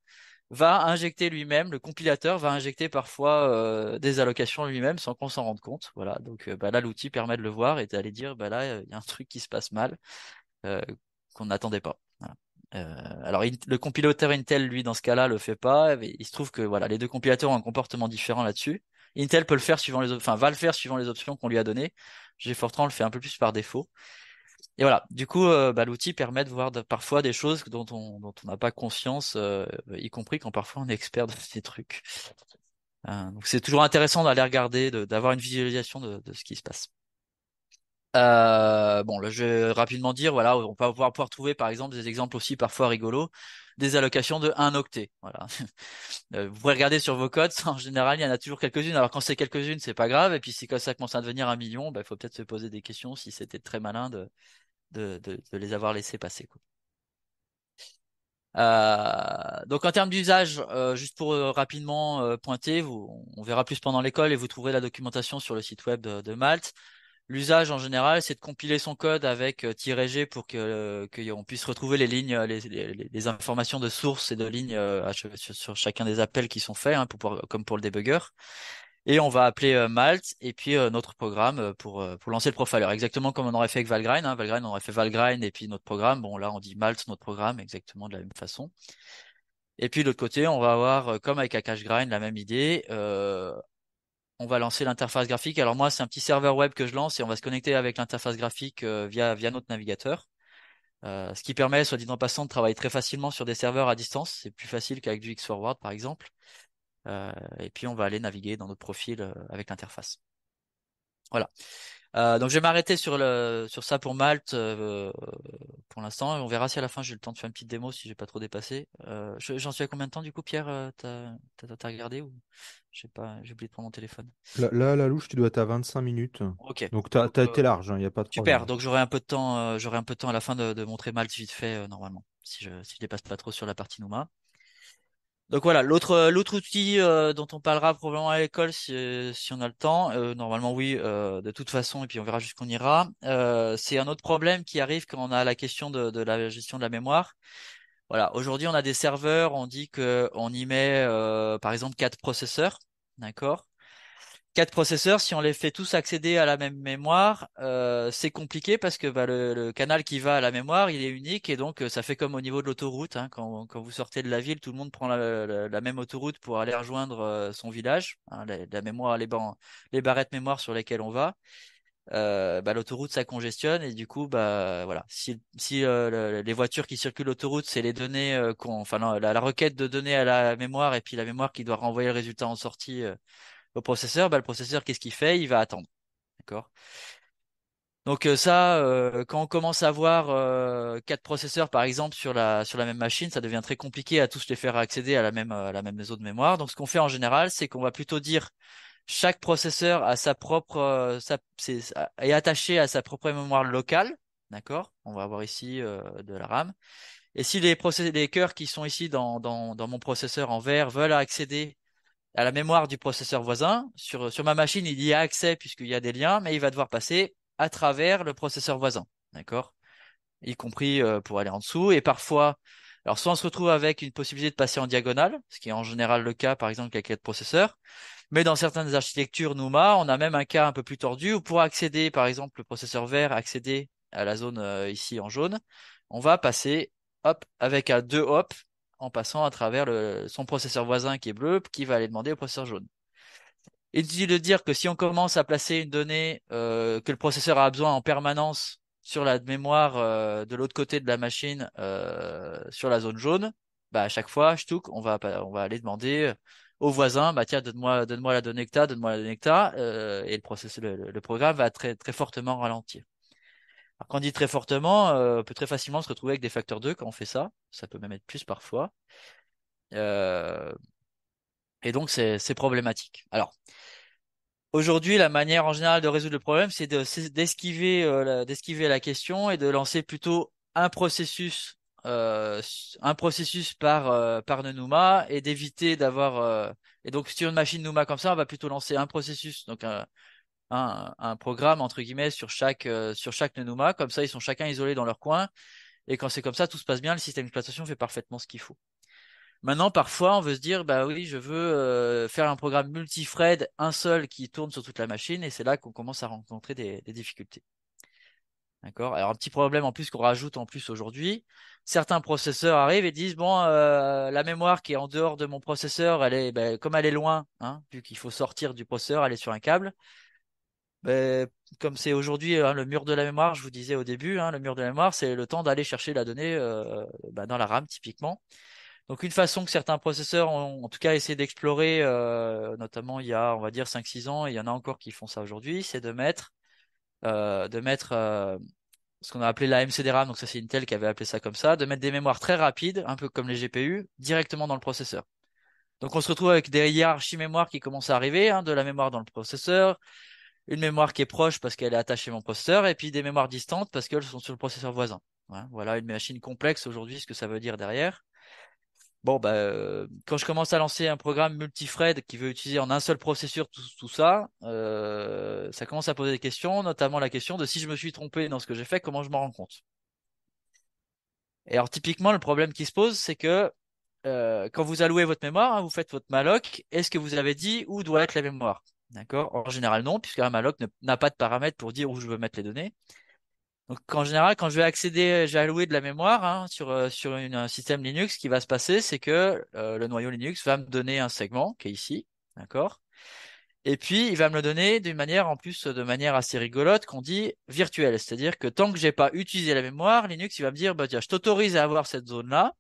Speaker 2: va injecter lui-même, le compilateur va injecter parfois des allocations lui-même sans qu'on s'en rende compte. Voilà, donc bah, là, l'outil permet de le voir et d'aller dire, bah là, il y a un truc qui se passe mal. Euh, qu'on n'attendait pas. Voilà. Alors le compilateur Intel, lui, dans ce cas-là, le fait pas. Mais il se trouve que voilà, les deux compilateurs ont un comportement différent là-dessus. Intel peut le faire suivant enfin va le faire suivant les options qu'on lui a données. Fortran le fait un peu plus par défaut. Et voilà, du coup, l'outil permet de voir parfois des choses dont on n'a pas conscience, y compris quand parfois on est expert de ces trucs. Donc c'est toujours intéressant d'aller regarder, d'avoir une visualisation de ce qui se passe. Bon, là, je vais rapidement dire, voilà, on va pouvoir trouver par exemple des exemples aussi parfois rigolos, des allocations de 1 octet. Voilà. Vous pourrez regarder sur vos codes, en général, il y en a toujours quelques-unes. Alors quand c'est quelques-unes, c'est pas grave. Et puis si quand ça commence à devenir 1 million, il faut peut-être se poser des questions si c'était très malin de les avoir laissés passer, quoi. Donc en termes d'usage, juste pour rapidement pointer, on verra plus pendant l'école et vous trouverez la documentation sur le site web de Malte. L'usage en général, c'est de compiler son code avec -g pour qu'on puisse retrouver les lignes, les informations de source et de ligne sur chacun des appels qui sont faits, hein, comme pour le debugger. Et on va appeler Malt et puis notre programme pour lancer le profiler. Exactement comme on aurait fait avec Valgrind, hein. Valgrind, on aurait fait Valgrind et puis notre programme. Bon, là, on dit Malt, notre programme, exactement de la même façon. Et puis de l'autre côté, on va avoir, comme avec Akashgrind, la même idée. On va lancer l'interface graphique. Alors moi, c'est un petit serveur web que je lance et on va se connecter avec l'interface graphique via notre navigateur. Ce qui permet, soit dit en passant, de travailler très facilement sur des serveurs à distance. C'est plus facile qu'avec du Xforward, par exemple. Et puis on va aller naviguer dans notre profil avec l'interface. Voilà. Donc je vais m'arrêter sur ça pour Malte pour l'instant. On verra si à la fin j'ai le temps de faire une petite démo si j'ai pas trop dépassé. J'en suis à combien de temps du coup, Pierre? T'as regardé ou je sais pas, j'ai oublié de prendre mon téléphone.
Speaker 1: Là, la louche, tu dois être à 25 minutes.
Speaker 2: Ok.
Speaker 1: Donc,
Speaker 2: Donc,
Speaker 1: t'as été large, il n'y a pas de
Speaker 2: super.
Speaker 1: problème.
Speaker 2: Donc j'aurai un peu de temps à la fin de montrer Malte vite fait normalement, si je dépasse pas trop sur la partie Numa. Donc voilà, l'autre outil dont on parlera probablement à l'école si on a le temps, normalement oui, de toute façon, et puis on verra jusqu'on ira. C'est un autre problème qui arrive quand on a la question de la gestion de la mémoire. Voilà, aujourd'hui on a des serveurs, on dit que on y met par exemple 4 processeurs, d'accord? 4 processeurs, si on les fait tous accéder à la même mémoire, c'est compliqué parce que le canal qui va à la mémoire, il est unique et donc ça fait comme au niveau de l'autoroute, hein, quand vous sortez de la ville, tout le monde prend la même autoroute pour aller rejoindre son village, hein, la mémoire, les barrettes mémoire sur lesquelles on va. L'autoroute ça congestionne et du coup voilà, si les voitures qui circulent l'autoroute, c'est les données enfin non, la requête de données à la mémoire et puis la mémoire qui doit renvoyer le résultat en sortie au processeur, le processeur, qu'est-ce qu'il fait? Il va attendre. D'accord? Donc ça, quand on commence à avoir 4 processeurs, par exemple, sur la même machine, ça devient très compliqué à tous les faire accéder à la même zone de mémoire. Donc ce qu'on fait en général, c'est qu'on va plutôt dire chaque processeur a sa propre, est attaché à sa propre mémoire locale. D'accord? On va avoir ici de la RAM. Et si les cœurs qui sont ici dans mon processeur en vert veulent accéder à la mémoire du processeur voisin. Sur ma machine, il y a accès puisqu'il y a des liens, mais il va devoir passer à travers le processeur voisin. D'accord? Y compris pour aller en dessous. Et parfois, alors soit on se retrouve avec une possibilité de passer en diagonale, ce qui est en général le cas, par exemple, avec quatre processeurs. Mais dans certaines architectures NUMA, on a même un cas un peu plus tordu où pour accéder, par exemple, le processeur vert, accéder à la zone ici en jaune, on va passer, hop, avec un 2 hop, en passant à travers son processeur voisin qui est bleu, qui va aller demander au processeur jaune. Inutile de dire que si on commence à placer une donnée que le processeur a besoin en permanence sur la mémoire de l'autre côté de la machine, sur la zone jaune, à chaque fois, ch'touk, on va aller demander au voisin, tiens, donne-moi la donnée que t'as, donne-moi la donnée que t'as, et le programme va très, très fortement ralentir. Alors, quand on dit très fortement, on peut très facilement se retrouver avec des facteurs 2 quand on fait ça. Ça peut même être plus parfois. Euh, et donc, c'est problématique. Alors, aujourd'hui, la manière en général de résoudre le problème, d'esquiver la question et de lancer plutôt un processus par NUMA et d'éviter d'avoir. Et donc, sur une machine NUMA comme ça, on va plutôt lancer un processus, donc un programme entre guillemets sur chaque NUMA. Comme ça, ils sont chacun isolés dans leur coin. Et quand c'est comme ça, tout se passe bien. Le système d'exploitation fait parfaitement ce qu'il faut. Maintenant, parfois, on veut se dire, bah oui, je veux faire un programme multi-thread, un seul qui tourne sur toute la machine, et c'est là qu'on commence à rencontrer des difficultés. D'accord? Alors, un petit problème en plus qu'on rajoute en plus aujourd'hui, certains processeurs arrivent et disent, bon, la mémoire qui est en dehors de mon processeur, elle est, ben, comme elle est loin, hein, vu qu'il faut sortir du processeur, elle est sur un câble. Ben, comme c'est aujourd'hui hein, le mur de la mémoire, je vous disais au début, hein, le mur de la mémoire, c'est le temps d'aller chercher la donnée ben, dans la RAM typiquement. Donc une façon que certains processeurs ont en tout cas essayé d'explorer, notamment il y a on va dire 5-6 ans, et il y en a encore qui font ça aujourd'hui, c'est de mettre ce qu'on a appelé la MCDRAM, donc ça c'est Intel qui avait appelé ça comme ça, de mettre des mémoires très rapides, un peu comme les GPU, directement dans le processeur. Donc on se retrouve avec des hiérarchies mémoire qui commencent à arriver, hein, de la mémoire dans le processeur, une mémoire qui est proche parce qu'elle est attachée à mon processeur, et puis des mémoires distantes parce qu'elles sont sur le processeur voisin. Voilà une machine complexe aujourd'hui, ce que ça veut dire derrière. Bon, bah, quand je commence à lancer un programme multithread qui veut utiliser en un seul processeur tout ça, ça commence à poser des questions, notamment la question de si je me suis trompé dans ce que j'ai fait, comment je m'en rends compte. Et alors typiquement, le problème qui se pose, c'est que quand vous allouez votre mémoire, hein, vous faites votre malloc, est-ce que vous avez dit où doit être la mémoire? D'accord? En général, non, puisqu'un malloc n'a pas de paramètres pour dire où je veux mettre les données. Donc, en général, quand je vais accéder, je vais allouer de la mémoire hein, sur un système Linux, ce qui va se passer, c'est que le noyau Linux va me donner un segment qui est ici, d'accord? Et puis, il va me le donner d'une manière, en plus, de manière assez rigolote, qu'on dit virtuelle. C'est-à-dire que tant que j'ai pas utilisé la mémoire, Linux, il va me dire, bah tiens, je t'autorise à avoir cette zone-là,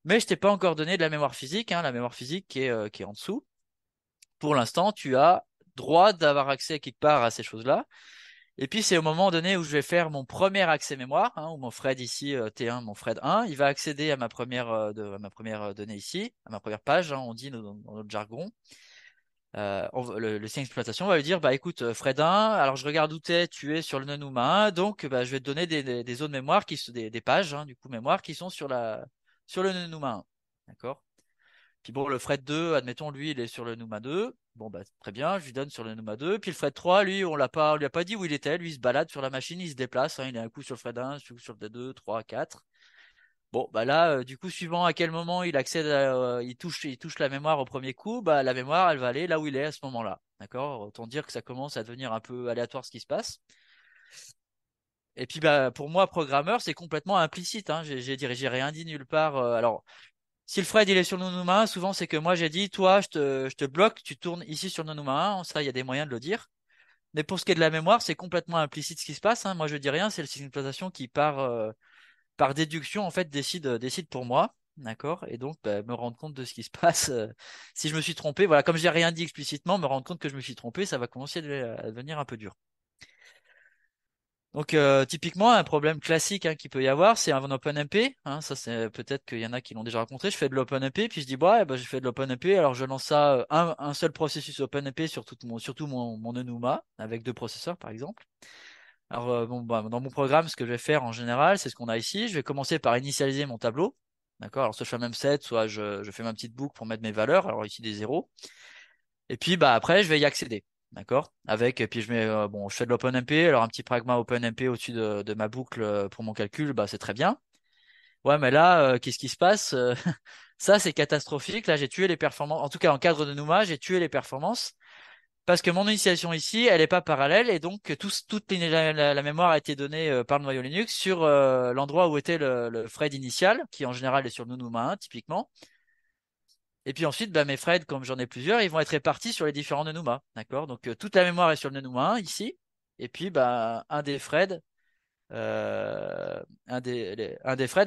Speaker 2: mais je t'ai pas encore donné de la mémoire physique, hein, la mémoire physique qui est en dessous. Pour l'instant, tu as droit d'avoir accès quelque part à ces choses-là. Et puis c'est au moment donné où je vais faire mon premier accès mémoire, hein, où mon Fred ici T1, mon Fred 1, il va accéder à ma première donnée ici, à ma première page, hein, on dit dans notre jargon. Le signe d'exploitation va lui dire bah écoute Fred 1, alors je regarde où t'es, tu es sur le Nonuma 1, donc bah, je vais te donner des zones mémoire des pages hein, du coup mémoire qui sont sur le Nonuma 1. D'accord? Puis bon, le Fred 2, admettons, lui, il est sur le Numa 2. Bon, bah, très bien, je lui donne sur le Numa 2. Puis le Fred 3, lui, on lui a pas dit où il était. Lui, il se balade sur la machine, il se déplace, hein. Il a un coup sur le Fred 1, un coup sur le 2, 3, 4. Bon, bah là, du coup, suivant à quel moment il accède il touche la mémoire au premier coup, bah, la mémoire, elle va aller là où il est à ce moment-là. D'accord? Autant dire que ça commence à devenir un peu aléatoire ce qui se passe. Et puis, bah, pour moi, programmeur, c'est complètement implicite, hein. J'ai rien dit nulle part. Alors, si le Fred il est sur le Nonuma 1, souvent c'est que moi j'ai dit, toi je te bloque, tu tournes ici sur le Nonuma 1, ça il y a des moyens de le dire. Mais pour ce qui est de la mémoire, c'est complètement implicite ce qui se passe, hein. Moi je dis rien, c'est le système d'exploitation qui par déduction en fait décide pour moi, d'accord? Et donc bah, me rendre compte de ce qui se passe. Si je me suis trompé, voilà, comme j'ai rien dit explicitement, me rendre compte que je me suis trompé, ça va commencer à devenir un peu dur. Donc typiquement un problème classique hein, qu'il peut y avoir, c'est un OpenMP. Hein, ça c'est peut-être qu'il y en a qui l'ont déjà rencontré. Je fais de l'OpenMP, puis je dis bah, ouais, bah je fais de l'OpenMP, alors je lance ça un seul processus OpenMP sur tout mon Enuma avec deux processeurs par exemple. Alors bon, bah, dans mon programme, ce que je vais faire en général, c'est ce qu'on a ici. Je vais commencer par initialiser mon tableau. D'accord. Alors soit je fais un même set, soit je fais ma petite boucle pour mettre mes valeurs. Alors ici des zéros. Et puis bah après, je vais y accéder. D'accord? Et puis je mets bon, je fais de l'OpenMP, alors un petit pragma OpenMP au-dessus de ma boucle pour mon calcul, bah c'est très bien. Ouais, mais là, qu'est-ce qui se passe? Ça, c'est catastrophique. Là, j'ai tué les performances. En tout cas, en cadre de Numa, j'ai tué les performances parce que mon initialisation ici, elle n'est pas parallèle et donc toute la mémoire a été donnée par le noyau Linux sur l'endroit où était le thread initial, qui en général est sur le Numa 1, typiquement. Et puis ensuite, bah, mes threads, comme j'en ai plusieurs, ils vont être répartis sur les différents Nenuma. D'accord? Donc toute la mémoire est sur le Nenuma 1 ici. Et puis bah, un des threads a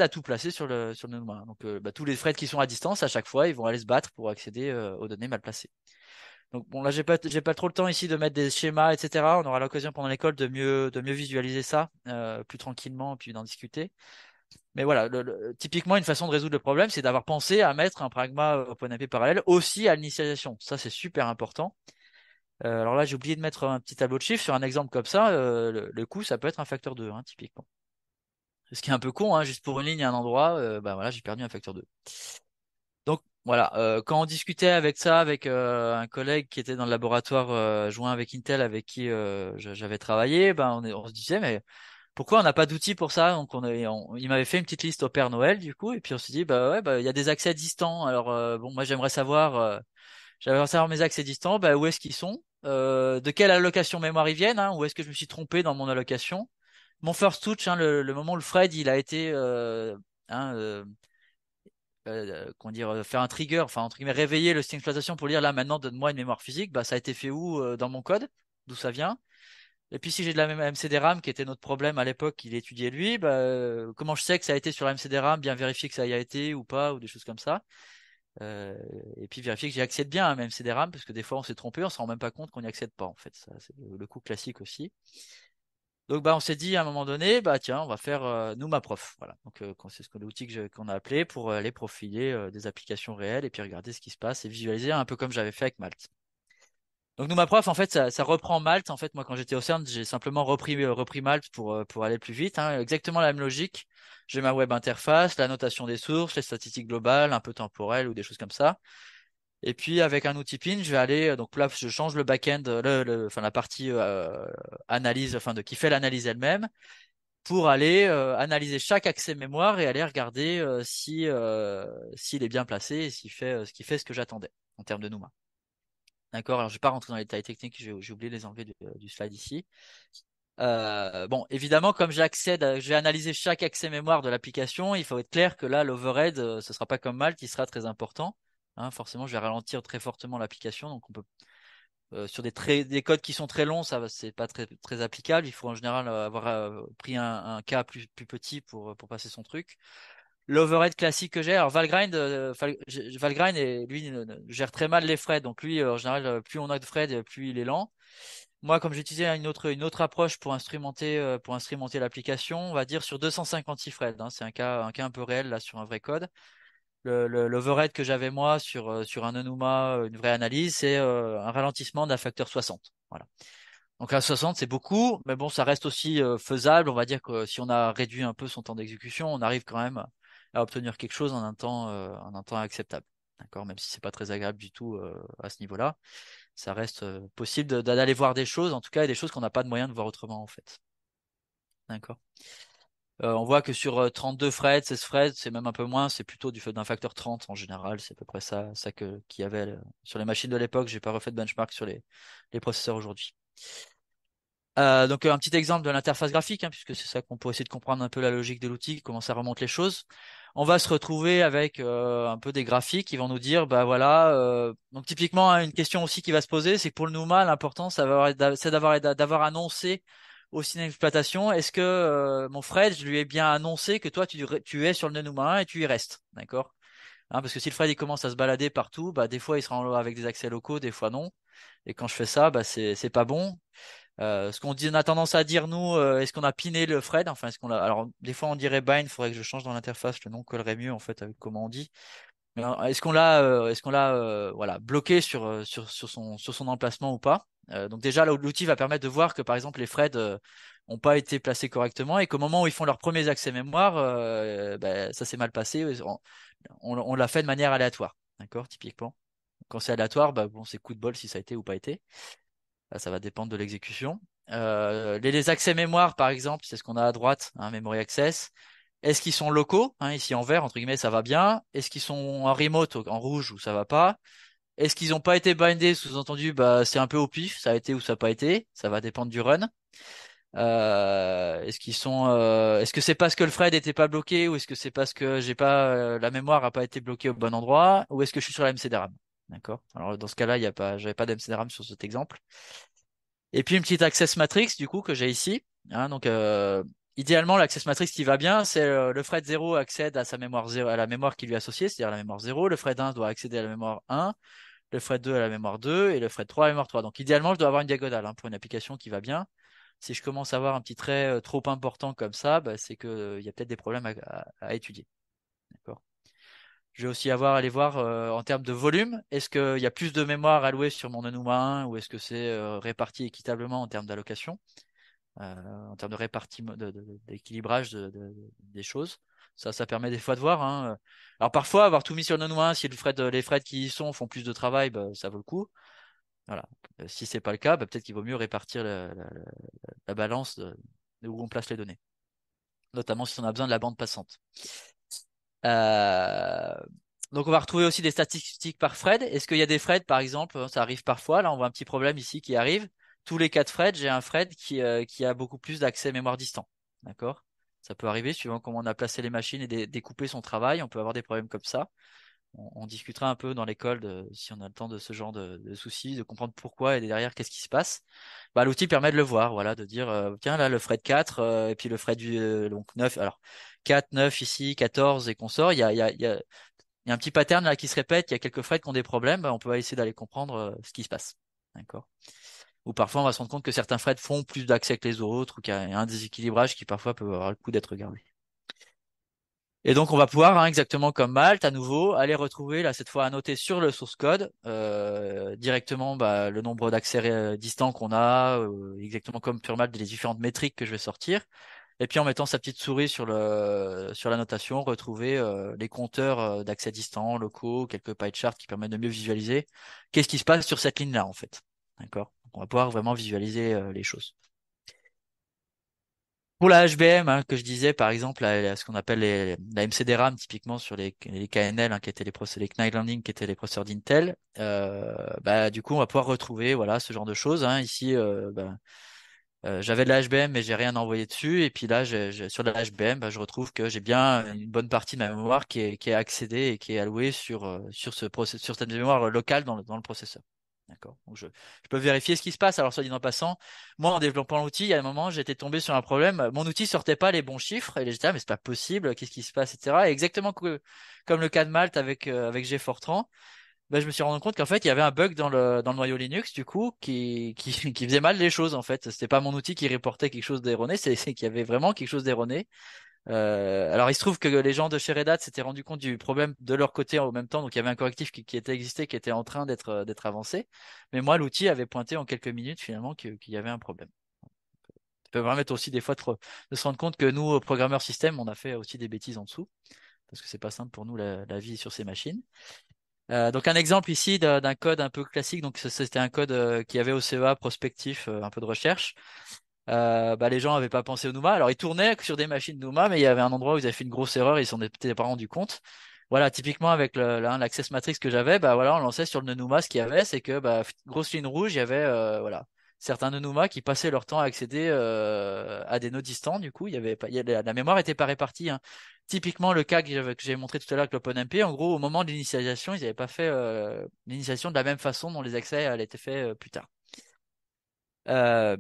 Speaker 2: tout placé sur le Nenuma 1. Donc bah, tous les threads qui sont à distance, à chaque fois, ils vont aller se battre pour accéder aux données mal placées. Donc bon là j'ai pas trop le temps ici de mettre des schémas, etc. On aura l'occasion pendant l'école de mieux visualiser ça plus tranquillement et puis d'en discuter. Mais voilà, typiquement, une façon de résoudre le problème, c'est d'avoir pensé à mettre un pragma OpenMP parallèle aussi à l'initialisation. Ça, c'est super important. Alors là, j'ai oublié de mettre un petit tableau de chiffres sur un exemple comme ça. Le coût, ça peut être un facteur 2, hein, typiquement. Ce qui est un peu con, hein, juste pour une ligne à un endroit, bah voilà, j'ai perdu un facteur 2. Donc voilà, quand on discutait avec ça avec un collègue qui était dans le laboratoire joint avec Intel avec qui j'avais travaillé, ben on se disait mais pourquoi on n'a pas d'outils pour ça? Donc il m'avait fait une petite liste au Père Noël du coup, et puis on s'est dit bah ouais bah il y a des accès distants. Alors bon moi j'aimerais savoir mes accès distants, bah où est-ce qu'ils sont, de quelle allocation mémoire ils viennent, hein, où est-ce que je me suis trompé dans mon allocation, mon first touch, hein, le moment où le Fred il a été hein, comment dire, faire un trigger, enfin entre guillemets réveiller le système d'exploitation pour dire là maintenant donne-moi une mémoire physique, bah ça a été fait où dans mon code, d'où ça vient. Et puis si j'ai de la même MCD-RAM qui était notre problème à l'époque qu'il étudiait lui, bah comment je sais que ça a été sur la MCD-RAM, bien vérifier que ça y a été ou pas ou des choses comme ça. Euh, et puis vérifier que j'y accède bien à ma MCD-RAM parce que des fois on s'est trompé, on se rend même pas compte qu'on n'y accède pas en fait. Ça c'est le coup classique aussi. Donc bah on s'est dit à un moment donné, bah tiens, on va faire nous ma prof. Voilà. Donc c'est ce que l'outil qu'on a appelé pour aller profiler des applications réelles et puis regarder ce qui se passe et visualiser un peu comme j'avais fait avec Malte. Donc nous ma prof en fait ça reprend Malte. En fait moi quand j'étais au CERN j'ai simplement repris Malte pour aller plus vite. Hein. Exactement la même logique. J'ai ma web interface, la notation des sources, les statistiques globales, un peu temporelles ou des choses comme ça. Et puis avec un outil PIN, je vais aller donc là je change le back-end, enfin la partie analyse, enfin de qui fait l'analyse elle-même pour aller analyser chaque accès mémoire et aller regarder si s'il est bien placé et s'il fait ce qu'il fait ce que j'attendais en termes de NUMA. D'accord, alors je vais pas rentrer dans les détails techniques, j'ai oublié de les enlever du slide ici. Bon, évidemment, comme je vais analyser chaque accès mémoire de l'application, il faut être clair que là, l'overhead, ce sera pas comme Malte, il sera très important. Hein, forcément, je vais ralentir très fortement l'application, donc on peut sur des codes qui sont très longs, c'est pas très applicable. Il faut en général avoir pris un cas plus petit pour passer son truc. L'overhead classique que j'ai, alors Valgrind, Valgrind lui gère très mal les threads, donc lui en général plus on a de threads, plus il est lent. Moi, comme j'utilisais une autre approche pour instrumenter l'application, on va dire sur 256 threads. Hein, c'est un cas un peu réel là sur un vrai code. L'overhead que j'avais moi sur un Enuma, une vraie analyse, c'est un ralentissement d'un facteur 60. Voilà. Donc à 60, c'est beaucoup, mais bon, ça reste aussi faisable. On va dire que si on a réduit un peu son temps d'exécution, on arrive quand même à obtenir quelque chose en un temps acceptable. D'accord, même si c'est pas très agréable du tout à ce niveau-là, ça reste possible d'aller voir des choses, en tout cas, et des choses qu'on n'a pas de moyen de voir autrement en fait. D'accord. On voit que sur 32 threads, 16 threads, c'est même un peu moins, c'est plutôt du fait d'un facteur 30 en général, c'est à peu près ça qu'il y avait sur les machines de l'époque. J'ai pas refait de benchmark sur les processeurs aujourd'hui. Donc un petit exemple de l'interface graphique, hein, puisque c'est ça qu'on peut essayer de comprendre un peu la logique de l'outil, comment ça remonte les choses. On va se retrouver avec un peu des graphiques qui vont nous dire, bah voilà, donc typiquement hein, une question aussi qui va se poser, c'est que pour le NUMA, l'important c'est d'avoir annoncé au système d'exploitation, est-ce que mon Fred, je lui ai bien annoncé que toi tu es sur le NUMA 1 et tu y restes, d'accord? Hein, parce que si le Fred il commence à se balader partout, bah des fois il sera avec des accès locaux, des fois non. Et quand je fais ça, bah c'est pas bon. Ce qu'on dit, on a tendance à dire nous, est-ce qu'on a piné le Fred? Enfin, est-ce qu'on l'a. Alors, des fois on dirait bind, il faudrait que je change dans l'interface, le nom collerait mieux en fait avec comment on dit. Mais est-ce qu'on l'a, voilà, bloqué sur son emplacement ou pas? Donc déjà, l'outil va permettre de voir que par exemple les Fred ont pas été placés correctement et qu'au moment où ils font leurs premiers accès mémoire, ben, ça s'est mal passé. On l'a fait de manière aléatoire, d'accord, typiquement. Quand c'est aléatoire, bah bon, c'est coup de bol si ça a été ou pas été. Ça va dépendre de l'exécution. Les accès mémoire, par exemple, c'est ce qu'on a à droite, hein, Memory Access. Est-ce qu'ils sont locaux, hein, ici en vert, entre guillemets, ça va bien. Est-ce qu'ils sont en remote, en rouge, ou ça va pas? Est-ce qu'ils n'ont pas été bindés, sous-entendu, bah, c'est un peu au pif, ça a été ou ça n'a pas été, ça va dépendre du run. Est-ce que c'est parce que le Fred n'était pas bloqué, ou est-ce que c'est parce que j'ai pas, la mémoire n'a pas été bloquée au bon endroit, ou est-ce que je suis sur la MCDRAM? D'accord? Alors, dans ce cas-là, j'avais pas d'MCDRAM sur cet exemple. Et puis une petite access matrix du coup que j'ai ici. Hein, donc idéalement l'access matrix qui va bien, c'est le Fred 0 accède à sa mémoire 0, à la mémoire qui lui est associée, c'est-à-dire la mémoire 0. Le Fred 1 doit accéder à la mémoire 1, le Fred 2 à la mémoire 2 et le Fred 3 à la mémoire 3. Donc idéalement je dois avoir une diagonale hein, pour une application qui va bien. Si je commence à avoir un petit trait trop important comme ça, bah, c'est que il y a peut-être des problèmes à étudier. D'accord. Je vais aussi aller voir en termes de volume, est-ce qu'il y a plus de mémoire allouée sur mon Enuma 1 ou est-ce que c'est réparti équitablement en termes d'allocation, en termes de répartie, d'équilibrage des choses. Ça permet des fois de voir. Hein. Alors parfois, avoir tout mis sur le Enuma 1, si les Fred qui y sont font plus de travail, bah, ça vaut le coup. Voilà. Si c'est pas le cas, bah, peut-être qu'il vaut mieux répartir la balance de où on place les données, notamment si on a besoin de la bande passante. Euh, donc on va retrouver aussi des statistiques par Fred. Est-ce qu'il y a des Fred, par exemple, ça arrive parfois, là on voit un petit problème ici qui arrive. Tous les 4 Fred, j'ai un Fred qui a beaucoup plus d'accès mémoire distant. d'accord? Ça peut arriver suivant comment on a placé les machines et découper son travail. On peut avoir des problèmes comme ça. On discutera un peu dans l'école si on a le temps de ce genre de soucis, de comprendre pourquoi et derrière qu'est-ce qui se passe. Bah, l'outil permet de le voir, voilà, de dire tiens là le fret 4 et puis le fret donc 9. Alors 4, 9 ici, 14 et qu'on sort, il y a un petit pattern là qui se répète, il y a quelques frets qui ont des problèmes, bah, on peut essayer d'aller comprendre ce qui se passe. D'accord? Ou parfois on va se rendre compte que certains frets font plus d'accès que les autres, ou qu'il y a un déséquilibrage qui parfois peut avoir le coup d'être regardé. Et donc on va pouvoir, hein, exactement comme Malte, à nouveau, aller retrouver, là cette fois annoter sur le source code, directement bah, le nombre d'accès distants qu'on a, exactement comme sur Malte, les différentes métriques que je vais sortir. Et puis en mettant sa petite souris sur la notation, retrouver les compteurs d'accès distants, locaux, quelques pie charts qui permettent de mieux visualiser qu'est-ce qui se passe sur cette ligne-là en fait. D'accord? On va pouvoir vraiment visualiser les choses. Pour la HBM, hein, que je disais, par exemple, ce qu'on appelle la MCDRAM, typiquement sur les KNL, hein, qui étaient les Knight Landing, qui étaient les processeurs d'Intel, bah, du coup, on va pouvoir retrouver, voilà, ce genre de choses, hein. Ici, j'avais de la HBM, mais j'ai rien envoyé dessus. Et puis là, sur la HBM, bah, je retrouve que j'ai bien une bonne partie de ma mémoire qui est accédée et qui est allouée sur cette mémoire locale dans le processeur. D'accord. Donc je peux vérifier ce qui se passe. Alors, soit dit en passant, moi, en développant l'outil, il y a un moment, j'étais tombé sur un problème. Mon outil sortait pas les bons chiffres et j'étais, ah, mais c'est pas possible. Qu'est-ce qui se passe, etc. Et exactement comme le cas de Malte avec G-Fortran, ben, je me suis rendu compte qu'en fait, il y avait un bug dans le noyau Linux, du coup, qui faisait mal les choses, en fait. C'était pas mon outil qui reportait quelque chose d'erroné, c'est qu'il y avait vraiment quelque chose d'erroné. Alors, il se trouve que les gens de chez Red Hat s'étaient rendu compte du problème de leur côté en même temps, donc il y avait un correctif qui était existé, qui était en train d'être avancé. Mais moi, l'outil avait pointé en quelques minutes, finalement, qu'il y avait un problème. Ça peut permettre aussi des fois de se rendre compte que nous, programmeurs système, on a fait aussi des bêtises en dessous, parce que c'est pas simple pour nous la vie sur ces machines. Donc un exemple ici d'un code un peu classique. Donc c'était un code qui avait au CEA prospectif, un peu de recherche. Bah, les gens n'avaient pas pensé au NUMA. Alors ils tournaient sur des machines NUMA, mais il y avait un endroit où ils avaient fait une grosse erreur, ils s'en étaient pas rendu compte. Voilà, typiquement avec l'Access Matrix que j'avais, bah voilà, on lançait sur le NUMA ce qu'il y avait, c'est que bah, grosse ligne rouge, il y avait voilà certains NUMA qui passaient leur temps à accéder à des nœuds distants. Du coup, il y avait pas, la mémoire était pas répartie, hein. Typiquement le cas que j'ai montré tout à l'heure avec l'OpenMP, en gros, au moment de l'initialisation, ils n'avaient pas fait l'initialisation de la même façon dont les accès allaient être faits plus tard. Euh,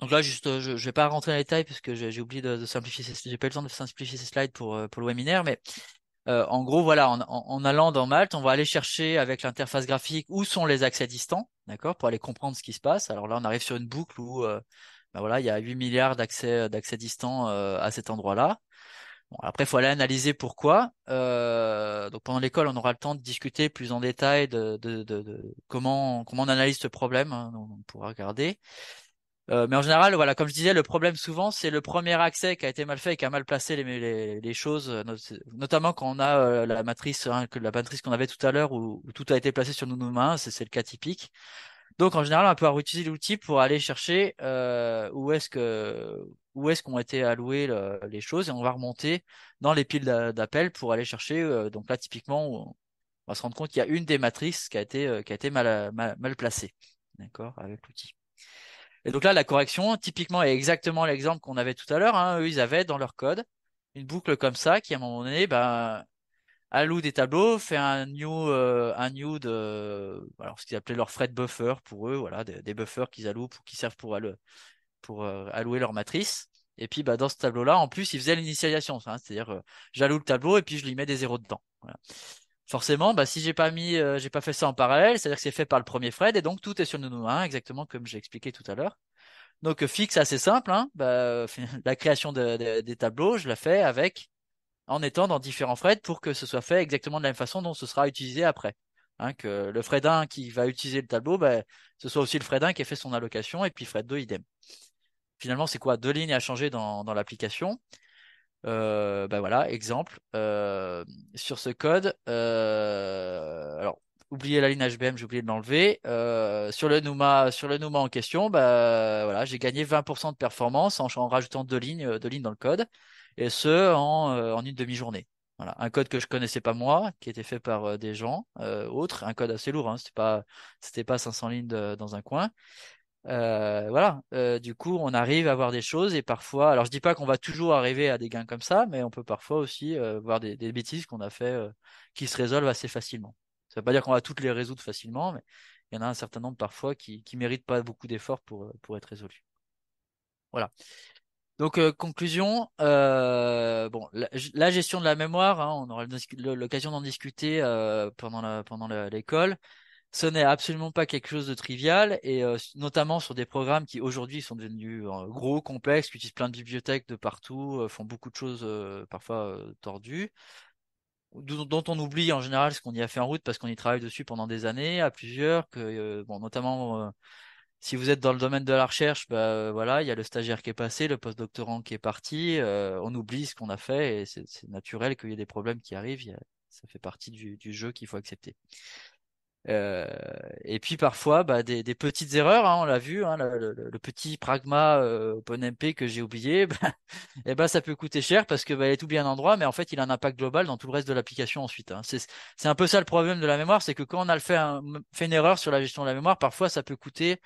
Speaker 2: donc là, juste, je vais pas rentrer dans les détails parce que j'ai oublié de simplifier, j'ai pas eu le temps de simplifier ces slides pour le webinaire, mais en gros, voilà, en allant dans Malte, on va aller chercher avec l'interface graphique où sont les accès distants, d'accord, pour aller comprendre ce qui se passe. Alors là, on arrive sur une boucle où, bah voilà, il y a 8 milliards d'accès distants à cet endroit-là. Bon, après, il faut aller analyser pourquoi. Donc pendant l'école, on aura le temps de discuter plus en détail de comment on analyse ce problème, hein, on pourra regarder. Mais en général, voilà, comme je disais, le problème souvent, c'est le premier accès qui a été mal fait et qui a mal placé les choses, notamment quand on a la matrice, hein, la matrice qu'on avait tout à l'heure où tout a été placé sur nos mains, c'est le cas typique. Donc en général, on va pouvoir utiliser l'outil pour aller chercher où est-ce qu'ont été allouées les choses et on va remonter dans les piles d'appels pour aller chercher. Donc là, typiquement, on va se rendre compte qu'il y a une des matrices qui a été mal placée, d'accord, avec l'outil. Et donc là, la correction, typiquement, est exactement l'exemple qu'on avait tout à l'heure, hein. Eux, ils avaient dans leur code une boucle comme ça qui, à un moment donné, ben, alloue des tableaux, fait un new alors ce qu'ils appelaient leur fret buffer pour eux, voilà, des buffers qu'ils allouent qui servent pour allouer leur matrice. Et puis, bah, dans ce tableau-là, en plus, ils faisaient l'initialisation, hein, c'est-à-dire, j'alloue le tableau et puis je lui mets des zéros dedans. Voilà. Forcément, bah, si j'ai pas fait ça en parallèle, c'est-à-dire que c'est fait par le premier thread et donc tout est sur le node 1, exactement comme j'ai expliqué tout à l'heure. Donc fixe assez simple, hein, bah, la création des tableaux, je la fais en étant dans différents threads pour que ce soit fait exactement de la même façon dont ce sera utilisé après. Hein, que le thread 1 qui va utiliser le tableau, bah, ce soit aussi le thread 1 qui a fait son allocation et puis thread 2 idem. Finalement, c'est quoi? Deux lignes à changer dans l'application. Bah voilà, exemple. Sur ce code, alors, oubliez la ligne HBM, j'ai oublié de l'enlever. Sur le NUMA en question, bah voilà, j'ai gagné 20% de performance en rajoutant deux lignes dans le code, et ce en une demi-journée. Voilà, un code que je connaissais pas moi, qui était fait par des gens autres, un code assez lourd, hein, c'était pas 500 lignes dans un coin. Voilà. Du coup, on arrive à voir des choses et parfois, alors je dis pas qu'on va toujours arriver à des gains comme ça, mais on peut parfois aussi voir des bêtises qu'on a fait qui se résolvent assez facilement. Ça veut pas dire qu'on va toutes les résoudre facilement, mais il y en a un certain nombre parfois qui méritent pas beaucoup d'efforts pour être résolus. Voilà. Donc conclusion, bon, la gestion de la mémoire, hein, on aura l'occasion d'en discuter pendant l'école. Ce n'est absolument pas quelque chose de trivial et notamment sur des programmes qui aujourd'hui sont devenus gros, complexes, qui utilisent plein de bibliothèques de partout, font beaucoup de choses parfois tordues, dont on oublie en général ce qu'on y a fait en route parce qu'on y travaille dessus pendant des années à plusieurs, que bon notamment si vous êtes dans le domaine de la recherche, bah voilà, il y a le stagiaire qui est passé, le postdoctorant qui est parti, on oublie ce qu'on a fait et c'est naturel qu'il y ait des problèmes qui arrivent, ça fait partie du jeu qu'il faut accepter. Euh, et puis parfois, bah, des petites erreurs, hein, on l'a vu, hein, le petit pragma OpenMP que j'ai oublié, bah, et ben ça peut coûter cher parce que bah, il est tout bien en endroit, mais en fait il a un impact global dans tout le reste de l'application ensuite. Hein. C'est un peu ça le problème de la mémoire, c'est que quand on a fait une erreur sur la gestion de la mémoire, parfois ça peut coûter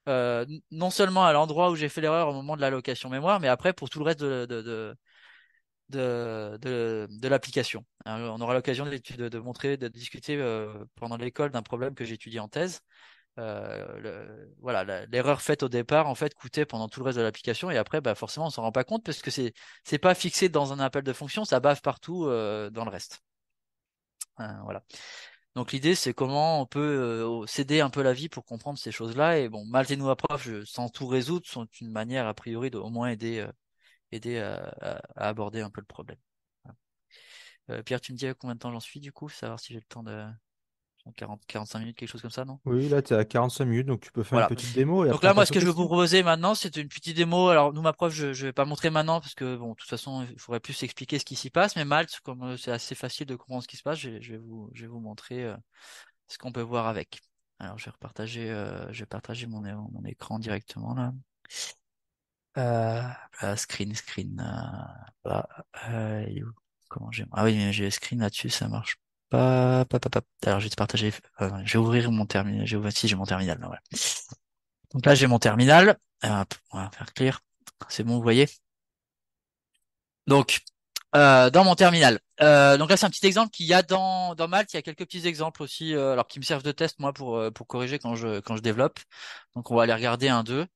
Speaker 2: non seulement à l'endroit où j'ai fait l'erreur au moment de l'allocation mémoire, mais après pour tout le reste de l'application. On aura l'occasion de montrer, de discuter pendant l'école d'un problème que j'ai étudié en thèse. Voilà, l'erreur faite au départ en fait coûtait pendant tout le reste de l'application et après bah forcément on s'en rend pas compte parce que c'est pas fixé dans un appel de fonction, ça bave partout dans le reste. Voilà. Donc l'idée c'est comment on peut s'aider un peu la vie pour comprendre ces choses-là et bon Malte et nous prof sans tout résoudre sont une manière a priori de au moins aider à aborder un peu le problème. Voilà. Pierre, tu me dis à combien de temps j'en suis du coup, savoir si j'ai le temps de 45 minutes, quelque chose comme ça, non?
Speaker 1: Oui, là, tu es à 45 minutes, donc tu peux faire une
Speaker 2: Voilà.
Speaker 1: petite démo et
Speaker 2: Donc
Speaker 1: après on
Speaker 2: là, moi,
Speaker 1: passe
Speaker 2: ce
Speaker 1: aux
Speaker 2: que je veux vous
Speaker 1: questions.
Speaker 2: proposer maintenant, c'est une petite démo. Alors, nous, ma prof, je vais pas montrer maintenant parce que, bon, de toute façon, il faudrait plus expliquer ce qui s'y passe. Mais Malte, comme c'est assez facile de comprendre ce qui se passe, je vais vous montrer ce qu'on peut voir avec. Alors, je vais partager mon écran directement là. Screen. Voilà. Il est où comment j'ai. Ah oui, mais j'ai screen là-dessus, ça marche pas. Alors, je vais te partager. Je vais ouvrir mon terminal. Si, j'ai mon terminal là. Voilà. Donc là, j'ai mon terminal. Hop, on va faire clear. C'est bon, vous voyez? Donc, dans mon terminal. Donc là, c'est un petit exemple qu'il y a dans Malte. Il y a quelques petits exemples aussi, alors qui me servent de test moi pour corriger quand je développe. Donc on va aller regarder un d'eux.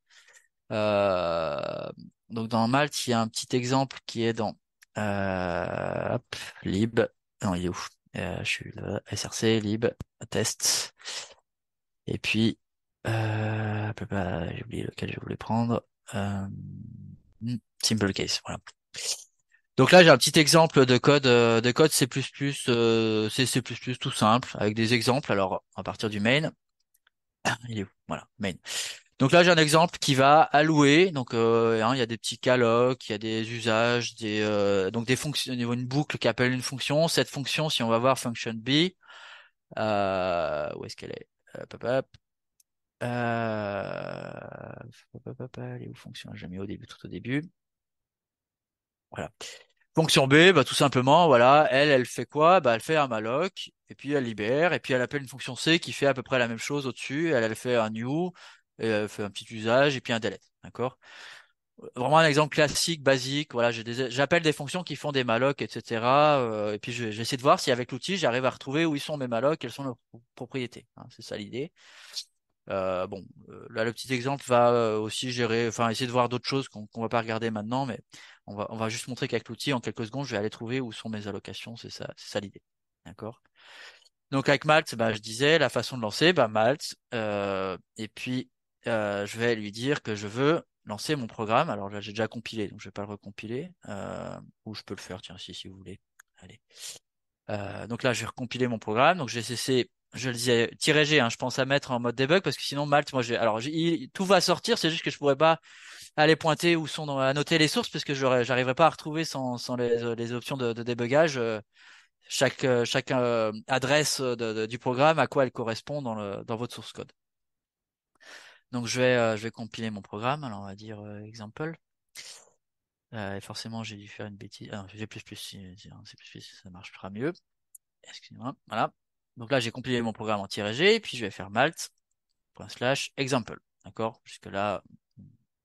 Speaker 2: Euh, donc dans Malte, il y a un petit exemple qui est dans hop, lib. Non, il est où? Je suis là, src lib test. Et puis j'ai oublié lequel je voulais prendre. Euh, Simple case, voilà. Donc là, j'ai un petit exemple de code C++, C++, tout simple, avec des exemples. Alors, à partir du main, il est où? Voilà, main. Donc là, j'ai un exemple qui va allouer. Donc, hein, il y a des petits callocs, il y a des usages, donc des fonctions, une boucle qui appelle une fonction. Cette fonction, si on va voir function B, où est-ce qu'elle est? Hop, hop, hop. Elle est où fonction? J'ai mis au début, tout au début. Voilà. Fonction B, bah, tout simplement, voilà, elle fait quoi? Bah, elle fait un malloc, et puis elle libère, et puis elle appelle une fonction C qui fait à peu près la même chose au-dessus, elle fait un new, et elle fait un petit usage, et puis un delete, d'accord? Vraiment un exemple classique, basique, voilà, j'appelle des fonctions qui font des mallocs, etc. Et puis j'essaie de voir si avec l'outil, j'arrive à retrouver où ils sont mes mallocs, quelles sont leurs propriétés, hein, c'est ça l'idée. Bon, là le petit exemple va aussi gérer, enfin essayer de voir d'autres choses qu'on va pas regarder maintenant, mais on va juste montrer qu'avec l'outil, en quelques secondes, je vais aller trouver où sont mes allocations, c'est ça l'idée. D'accord? Donc avec Malte, bah, je disais la façon de lancer, bah, Malte, et puis je vais lui dire que je veux lancer mon programme. Alors là j'ai déjà compilé, donc je vais pas le recompiler, ou je peux le faire, tiens, si vous voulez. Allez. Donc là, je vais recompiler mon programme. Donc j'ai cessé, je le disais, -G, hein, je pense à mettre en mode debug parce que sinon Malte, moi alors tout va sortir, c'est juste que je pourrais pas aller pointer où sont à noter les sources parce que j'arriverai pas à retrouver sans les options de débugage chaque adresse du programme à quoi elle correspond dans votre source code. Donc je vais compiler mon programme. Alors on va dire example. Et forcément j'ai dû faire une bêtise. Ah, non, C++, ça marchera mieux. Excusez-moi. Voilà. Donc là, j'ai compilé mon programme en -G, puis je vais faire malt./example. D'accord? Jusque-là,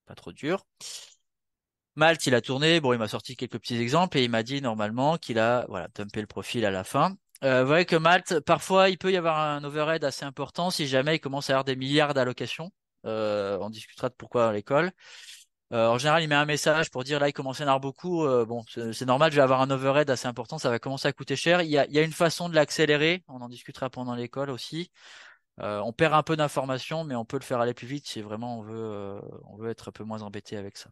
Speaker 2: pas trop dur. Malte, il a tourné. Bon, il m'a sorti quelques petits exemples et il m'a dit normalement qu'il a, voilà, dumpé le profil à la fin. Vous voyez que Malte, parfois, il peut y avoir un overhead assez important si jamais il commence à avoir des milliards d'allocations. On discutera de pourquoi à l'école. En général, il met un message pour dire là, il commence à y en avoir beaucoup. Bon, c'est normal, je vais avoir un overhead assez important, ça va commencer à coûter cher. Il y a une façon de l'accélérer. On en discutera pendant l'école aussi. On perd un peu d'informations, mais on peut le faire aller plus vite si vraiment on veut être un peu moins embêté avec ça.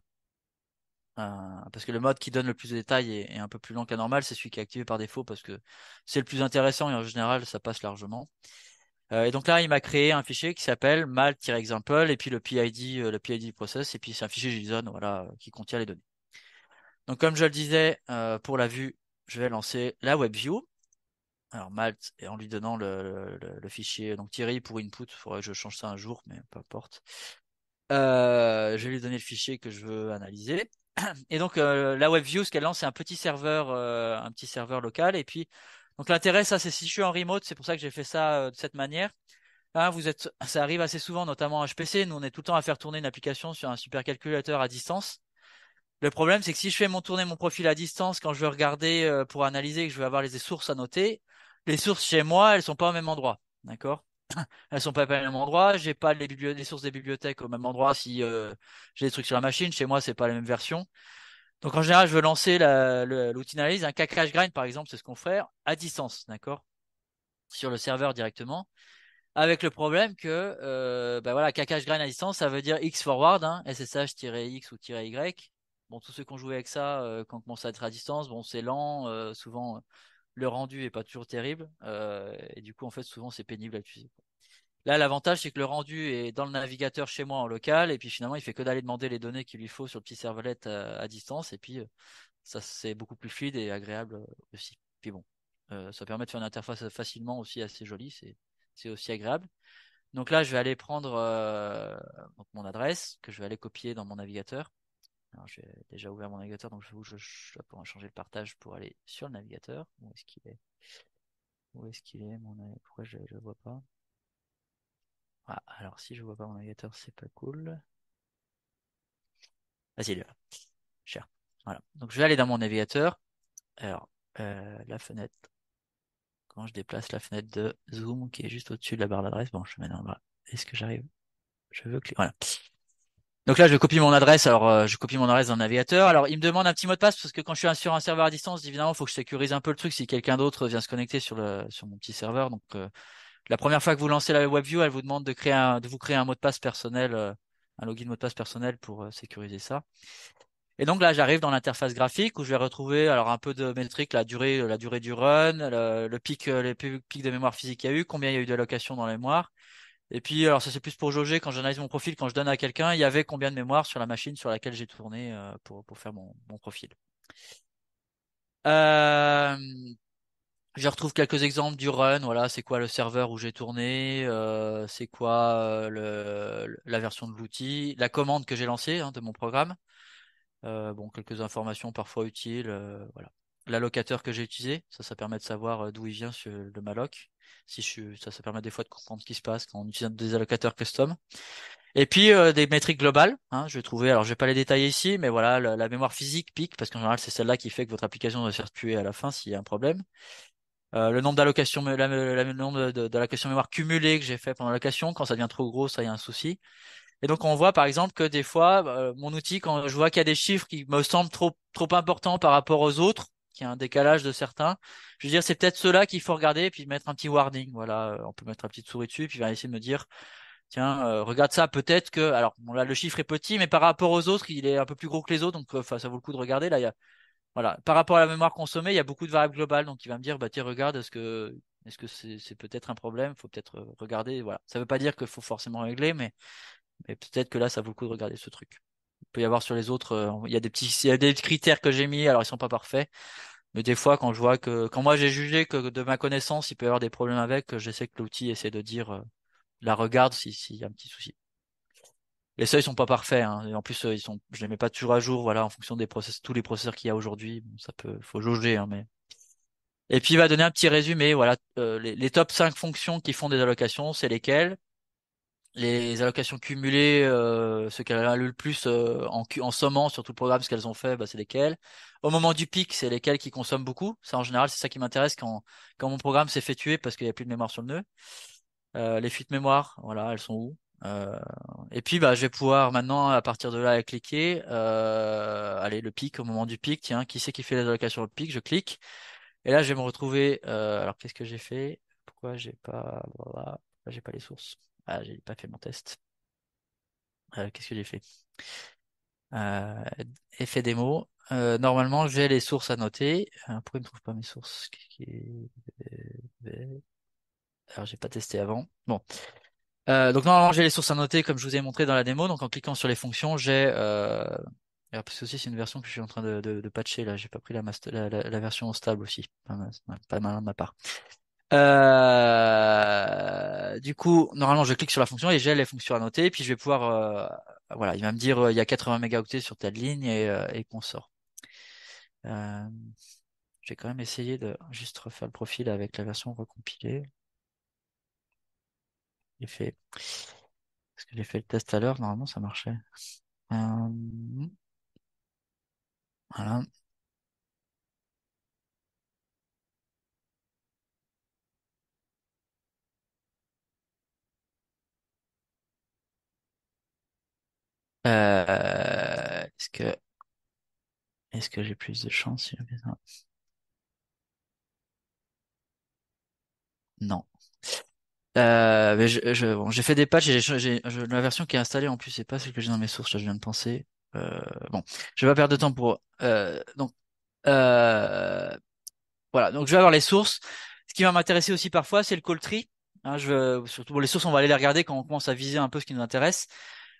Speaker 2: Parce que le mode qui donne le plus de détails est un peu plus lent qu'un normal, c'est celui qui est activé par défaut parce que c'est le plus intéressant et en général ça passe largement. Et donc là il m'a créé un fichier qui s'appelle mal-example et puis le PID process et puis c'est un fichier JSON voilà qui contient les données. Donc comme je le disais pour la vue, je vais lancer la WebView. Alors Malt et en lui donnant le fichier donc Thierry pour input, il faudrait que je change ça un jour mais peu importe. Je vais lui donner le fichier que je veux analyser. Et donc la WebView, ce qu'elle lance, c'est un petit serveur local. Et puis, donc l'intérêt, ça, c'est si je suis en remote, c'est pour ça que j'ai fait ça de cette manière. Là, ça arrive assez souvent, notamment en HPC. Nous, on est tout le temps à faire tourner une application sur un supercalculateur à distance. Le problème, c'est que si je fais tourner mon profil à distance, quand je veux regarder pour analyser, que je veux avoir les sources à noter, les sources chez moi, elles sont pas au même endroit. D'accord? Elles sont pas au même endroit. J'ai pas les sources des bibliothèques au même endroit. Si j'ai des trucs sur la machine, chez moi, c'est pas la même version. Donc en général, je veux lancer l'outil d'analyse, un Kcachegrind par exemple, c'est ce qu'on fait à distance, d'accord, sur le serveur directement. Avec le problème que, bah voilà, Kcachegrind à distance, ça veut dire X forward, hein, SSH-X ou -Y. Bon, tous ceux qui ont joué avec ça, quand on commence à être à distance, bon, c'est lent, souvent le rendu est pas toujours terrible, et du coup, en fait, souvent c'est pénible à utiliser. Là, l'avantage, c'est que le rendu est dans le navigateur chez moi en local, et puis finalement, il fait que d'aller demander les données qu'il lui faut sur le petit servlet à distance, et puis ça, c'est beaucoup plus fluide et agréable aussi. Puis bon, ça permet de faire une interface facilement aussi assez jolie, c'est aussi agréable. Donc là, je vais aller prendre donc mon adresse que je vais aller copier dans mon navigateur. Alors, j'ai déjà ouvert mon navigateur, donc je vais pouvoir changer le partage pour aller sur le navigateur. Où est-ce qu'il est? Où est-ce qu'il est, pourquoi je le vois pas? Ah, alors si je vois pas mon navigateur, c'est pas cool. Ah si, il est là. Cher. Voilà. Donc je vais aller dans mon navigateur. Alors, la fenêtre. Quand je déplace la fenêtre de Zoom qui est juste au-dessus de la barre d'adresse, bon, je mets dans le bras. Est-ce que j'arrive? Je veux cliquer. Voilà. Donc là, je copie mon adresse. Alors, je copie mon adresse dans le navigateur. Alors, il me demande un petit mot de passe parce que quand je suis sur un serveur à distance, évidemment, il faut que je sécurise un peu le truc si quelqu'un d'autre vient se connecter sur mon petit serveur. Donc, la première fois que vous lancez la WebView, elle vous demande de vous créer un mot de passe personnel, un login mot de passe personnel pour sécuriser ça. Et donc là, j'arrive dans l'interface graphique où je vais retrouver alors un peu de métriques, la durée du run, le pic, les pics de mémoire physique qu'il y a eu, combien il y a eu d'allocations dans la mémoire. Et puis, alors ça c'est plus pour jauger quand j'analyse mon profil, quand je donne à quelqu'un, il y avait combien de mémoire sur la machine sur laquelle j'ai tourné pour faire mon profil. Euh, je retrouve quelques exemples du run. Voilà, c'est quoi le serveur où j'ai tourné, c'est quoi la version de l'outil, la commande que j'ai lancée hein, de mon programme. Bon, quelques informations parfois utiles. Voilà. L'allocateur que j'ai utilisé, ça permet de savoir d'où il vient sur le malloc. Ça permet des fois de comprendre ce qui se passe quand on utilise des allocateurs custom. Et puis des métriques globales. Hein, je vais trouver, alors je vais pas les détailler ici, mais voilà, la mémoire physique pique parce qu'en général c'est celle-là qui fait que votre application va se faire tuer à la fin s'il y a un problème. Le nombre d'allocations, le nombre d'allocations mémoire cumulées que j'ai fait pendant l'allocation, quand ça devient trop gros, ça y a un souci. Et donc on voit par exemple que des fois, mon outil, quand je vois qu'il y a des chiffres qui me semblent trop importants par rapport aux autres, qu'il y a un décalage de certains, je veux dire c'est peut-être ceux-là qu'il faut regarder et puis mettre un petit warning. Voilà, on peut mettre une petite souris dessus, puis il va essayer de me dire, tiens, regarde ça, peut-être que, alors bon, là le chiffre est petit, mais par rapport aux autres, il est un peu plus gros que les autres, donc enfin, ça vaut le coup de regarder. Là, voilà, par rapport à la mémoire consommée, il y a beaucoup de variables globales, donc il va me dire, bah tiens, regarde, est-ce que c'est peut-être un problème, faut peut-être regarder. Voilà, ça veut pas dire qu'il faut forcément régler, mais peut-être que là, ça vaut le coup de regarder ce truc. Il peut y avoir sur les autres, il y a des critères que j'ai mis, alors ils sont pas parfaits, mais des fois, quand moi j'ai jugé que de ma connaissance, il peut y avoir des problèmes avec, j'essaie que l'outil essaie de dire, la regarde s'il y a un petit souci. Les seuils sont pas parfaits, hein, et en plus, je les mets pas toujours à jour, voilà, en fonction tous les processeurs qu'il y a aujourd'hui, bon, faut jauger, hein, mais. Et puis il va donner un petit résumé, voilà, les top 5 fonctions qui font des allocations, c'est lesquelles? Les allocations cumulées, ce qu'elles a lu le plus en sommant sur tout le programme, ce qu'elles ont fait, bah, c'est lesquelles. Au moment du pic, c'est lesquelles qui consomment beaucoup. Ça, en général, c'est ça qui m'intéresse quand mon programme s'est fait tuer parce qu'il n'y a plus de mémoire sur le nœud. Les fuites mémoire, voilà, elles sont où? Euh, et puis, bah, je vais pouvoir maintenant, à partir de là, cliquer. Allez, le pic, au moment du pic, tiens, qui c'est qui fait les allocations au pic? Je clique. Et là, je vais me retrouver. Alors, qu'est-ce que j'ai fait? Pourquoi j'ai pas, voilà, pourquoi j'ai pas les sources? Ah, j'ai pas fait mon test. Qu'est-ce que j'ai fait? Euh, Effet démo. Normalement, j'ai les sources à noter. Pourquoi il ne trouve pas mes sources? Alors, j'ai pas testé avant. Bon. Donc normalement, j'ai les sources à noter comme je vous ai montré dans la démo. Donc en cliquant sur les fonctions, j'ai alors, parce que aussi c'est une version que je suis en train de patcher là. J'ai pas pris la version stable aussi. Pas malin de ma part. Du coup, normalement, je clique sur la fonction et j'ai les fonctions à noter. Puis je vais pouvoir, voilà, il va me dire il y a 80 mégaoctets sur telle ligne et qu'on sort. Euh, j'ai quand même essayé de juste refaire le profil avec la version recompilée. J'ai fait, parce que j'ai fait le test à l'heure, normalement ça marchait. Voilà. Est-ce que j'ai plus de chance si je fais ça? Non. Mais bon, j'ai fait des patchs et la version qui est installée en plus c'est pas celle que j'ai dans mes sources, là je viens de penser. Bon, je vais pas perdre de temps pour euh, voilà, donc je vais avoir les sources. Ce qui va m'intéresser aussi parfois, c'est le call tree. Hein, surtout bon, les sources, on va aller les regarder quand on commence à viser un peu ce qui nous intéresse.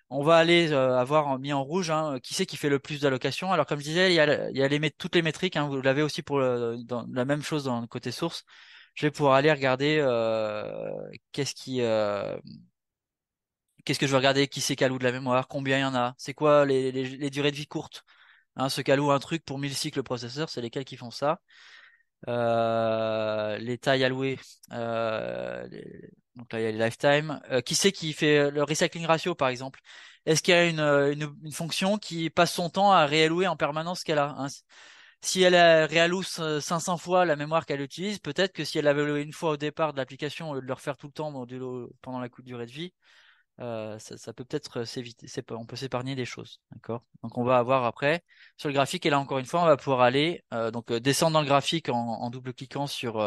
Speaker 2: On va aller avoir mis en rouge qui c'est qui fait le plus d'allocations. Alors comme je disais, il y a toutes les métriques. Hein, vous l'avez aussi pour dans la même chose dans le côté source. Je vais pouvoir aller regarder qu'est-ce que je vais regarder, qui c'est qui alloue de la mémoire, combien il y en a, c'est quoi les durées de vie courtes. Hein, ceux qui allouent un truc pour 1000 cycles processeur, c'est lesquels qui font ça. Les tailles allouées. Donc là, il y a les lifetime. Qui c'est qui fait le recycling ratio, par exemple? Est-ce qu'il y a une fonction qui passe son temps à réallouer en permanence ce qu'elle a, hein? Si elle réalloue 500 fois la mémoire qu'elle utilise, peut-être que si elle avait alloué une fois au départ de l'application, au lieu de le refaire tout le temps pendant la courte durée de vie, ça peut peut-être s'éviter. On peut s'épargner des choses, d'accord? Donc on va avoir après sur le graphique et là encore une fois on va pouvoir aller descendre dans le graphique en double-cliquant sur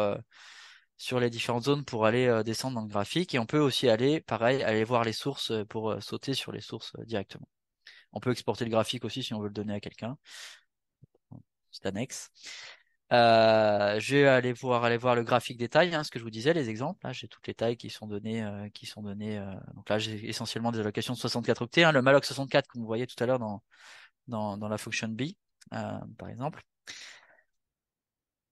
Speaker 2: les différentes zones pour aller descendre dans le graphique et on peut aussi aller pareil aller voir les sources pour sauter sur les sources directement. On peut exporter le graphique aussi si on veut le donner à quelqu'un. C'est annexe. Je vais aller voir le graphique des tailles, hein, ce que je vous disais, les exemples. Là, j'ai toutes les tailles qui sont données. Donc là, j'ai essentiellement des allocations de 64 octets, hein, le malloc 64 comme vous voyez tout à l'heure dans la function B, par exemple.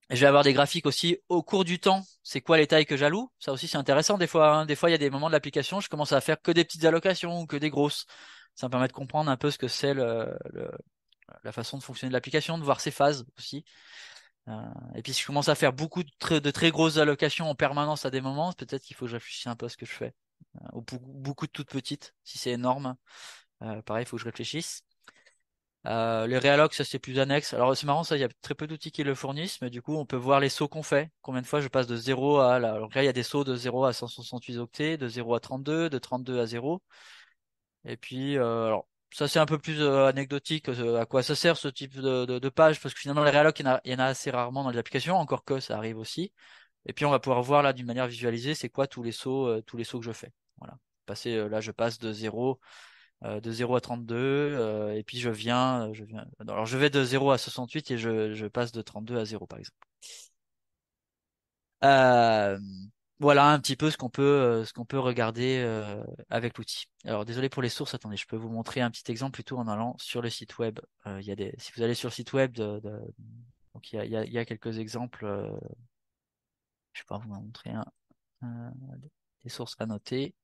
Speaker 2: Et je vais avoir des graphiques aussi au cours du temps. C'est quoi les tailles que j'alloue? Ça aussi, c'est intéressant des fois. Hein. Des fois, il y a des moments de l'application, je commence à faire que des petites allocations ou que des grosses. Ça me permet de comprendre un peu ce que c'est la façon de fonctionner de l'application, de voir ses phases aussi. Et puis si je commence à faire de très grosses allocations en permanence à des moments, peut-être qu'il faut que je réfléchisse un peu à ce que je fais. Ou beaucoup de toutes petites, si c'est énorme, pareil, il faut que je réfléchisse. Les reallocs, ça c'est plus annexe. Alors c'est marrant, ça, il y a très peu d'outils qui le fournissent, mais du coup on peut voir les sauts qu'on fait. Combien de fois je passe de 0 à là. Alors là il y a des sauts de 0 à 168 octets, de 0 à 32, de 32 à 0. Et puis alors ça c'est un peu plus anecdotique, à quoi ça sert ce type de page, parce que finalement les reallocs, il y en a assez rarement dans les applications, encore que ça arrive aussi. Et puis on va pouvoir voir là d'une manière visualisée, c'est quoi tous les sauts que je fais. Voilà. Là je passe de 0 à 32, et puis alors je vais de 0 à 68 et je passe de 32 à 0 par exemple. Euh, voilà un petit peu ce qu'on peut regarder avec l'outil. Alors désolé pour les sources, attendez, je peux vous montrer un petit exemple plutôt en allant sur le site web. Si vous allez sur le site web donc il y a quelques exemples. Je vais pouvoir vous en montrer euh, des sources à noter.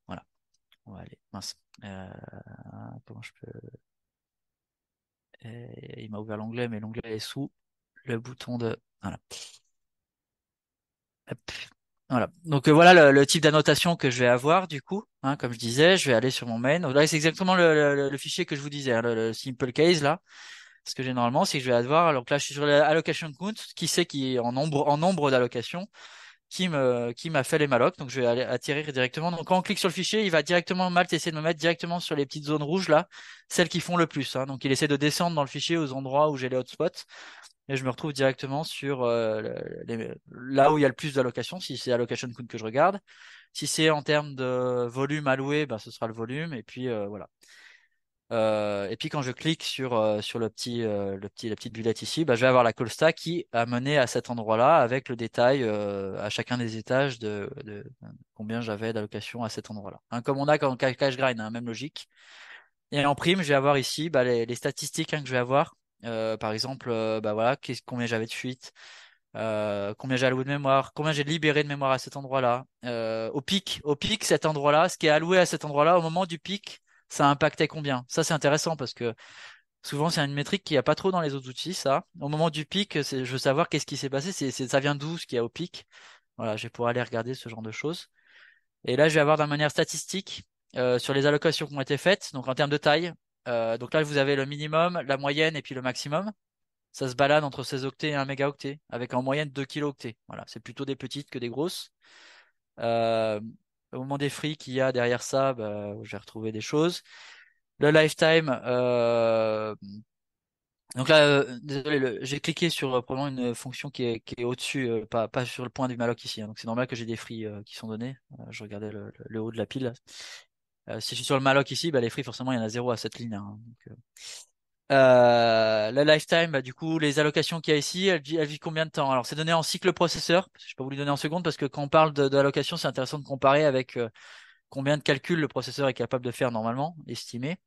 Speaker 2: Voilà, on va aller. Mince. Comment je peux. Il m'a ouvert l'onglet, mais l'onglet est sous le bouton de. Voilà. Hop. Voilà. Donc voilà le type d'annotation que je vais avoir du coup. Hein, comme je disais, je vais aller sur mon main. Donc là, c'est exactement le fichier que je vous disais, hein, le simple case là. Ce que j'ai normalement, c'est que je vais avoir. Donc là, je suis sur l'allocation count, qui c'est qui est en nombre d'allocations, qui m'a fait les mallocs. Donc je vais aller atterrir directement. Donc quand on clique sur le fichier, il va directement Malte essayer de me mettre directement sur les petites zones rouges là, celles qui font le plus. Hein. Donc il essaie de descendre dans le fichier aux endroits où j'ai les hotspots. Et je me retrouve directement sur là où il y a le plus d'allocations, si c'est allocation count que je regarde. Si c'est en termes de volume alloué, bah, ce sera le volume. Et puis voilà. Et puis quand je clique sur la petite bullette ici, bah, je vais avoir la call qui a mené à cet endroit-là avec le détail à chacun des étages de combien j'avais d'allocation à cet endroit-là. Hein, comme on a quand cache grind, hein, même logique. Et en prime, je vais avoir ici bah, les statistiques hein, que je vais avoir. Par exemple, bah voilà, combien j'avais de fuites, combien j'ai alloué de mémoire, combien j'ai libéré de mémoire à cet endroit-là. Au pic, cet endroit-là, ce qui est alloué à cet endroit-là, au moment du pic, ça impactait combien? Ça, c'est intéressant parce que souvent, c'est une métrique qu'il n'y a pas trop dans les autres outils, ça. Au moment du pic, je veux savoir qu'est-ce qui s'est passé, ça vient d'où ce qu'il y a au pic. Voilà, je vais pouvoir aller regarder ce genre de choses. Et là, je vais avoir d'une manière statistique sur les allocations qui ont été faites, donc en termes de taille. Donc là, vous avez le minimum, la moyenne et puis le maximum. Ça se balade entre 16 octets et 1 mégaoctet, avec en moyenne 2 kilooctets. Voilà, c'est plutôt des petites que des grosses. Euh, Au moment des free qu'il y a derrière ça, bah, je vais retrouver des choses. Le lifetime, donc là, désolé, j'ai cliqué sur probablement une fonction qui est au-dessus, pas sur le point du malloc ici. Hein. Donc c'est normal que j'ai des free qui sont donnés. Je regardais le haut de la pile. Si je suis sur le malloc ici, bah, les free forcément il y en a zéro à cette ligne. Hein. La lifetime, bah, du coup, les allocations qu'il y a ici, elle vit combien de temps? Alors, c'est donné en cycle processeur. Je peux vous les donner en secondes parce que quand on parle d'allocation, c'est intéressant de comparer avec combien de calculs le processeur est capable de faire normalement, estimé.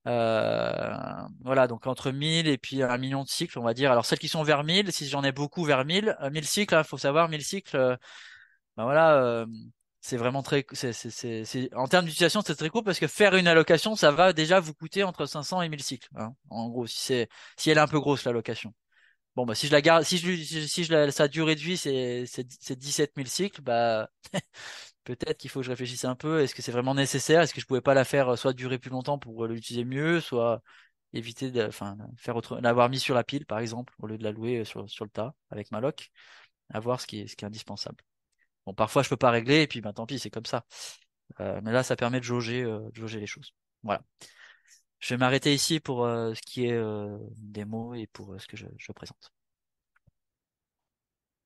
Speaker 2: Voilà, donc entre 1000 et puis 1 million de cycles, on va dire. Alors, celles qui sont vers 1000, si j'en ai beaucoup vers 1000, 1000 cycles, il faut savoir, 1000 cycles, bah voilà, c'est vraiment très, en termes d'utilisation, c'est très court parce que faire une allocation, ça va déjà vous coûter entre 500 et 1000 cycles, hein. En gros, si elle est un peu grosse, l'allocation. Bon, bah, si je la garde, sa durée de vie, c'est 17 000 cycles, bah, peut-être qu'il faut que je réfléchisse un peu. Est-ce que c'est vraiment nécessaire? Est-ce que je pouvais pas la faire soit durer plus longtemps pour l'utiliser mieux, soit éviter enfin, l'avoir mis sur la pile, par exemple, au lieu de la louer sur le tas avec ma lock, à voir ce qui est indispensable. Bon, parfois je peux pas régler et puis ben tant pis, c'est comme ça. Mais là, ça permet de jauger les choses. Voilà. Je vais m'arrêter ici pour ce qui est des mots et pour ce que je présente.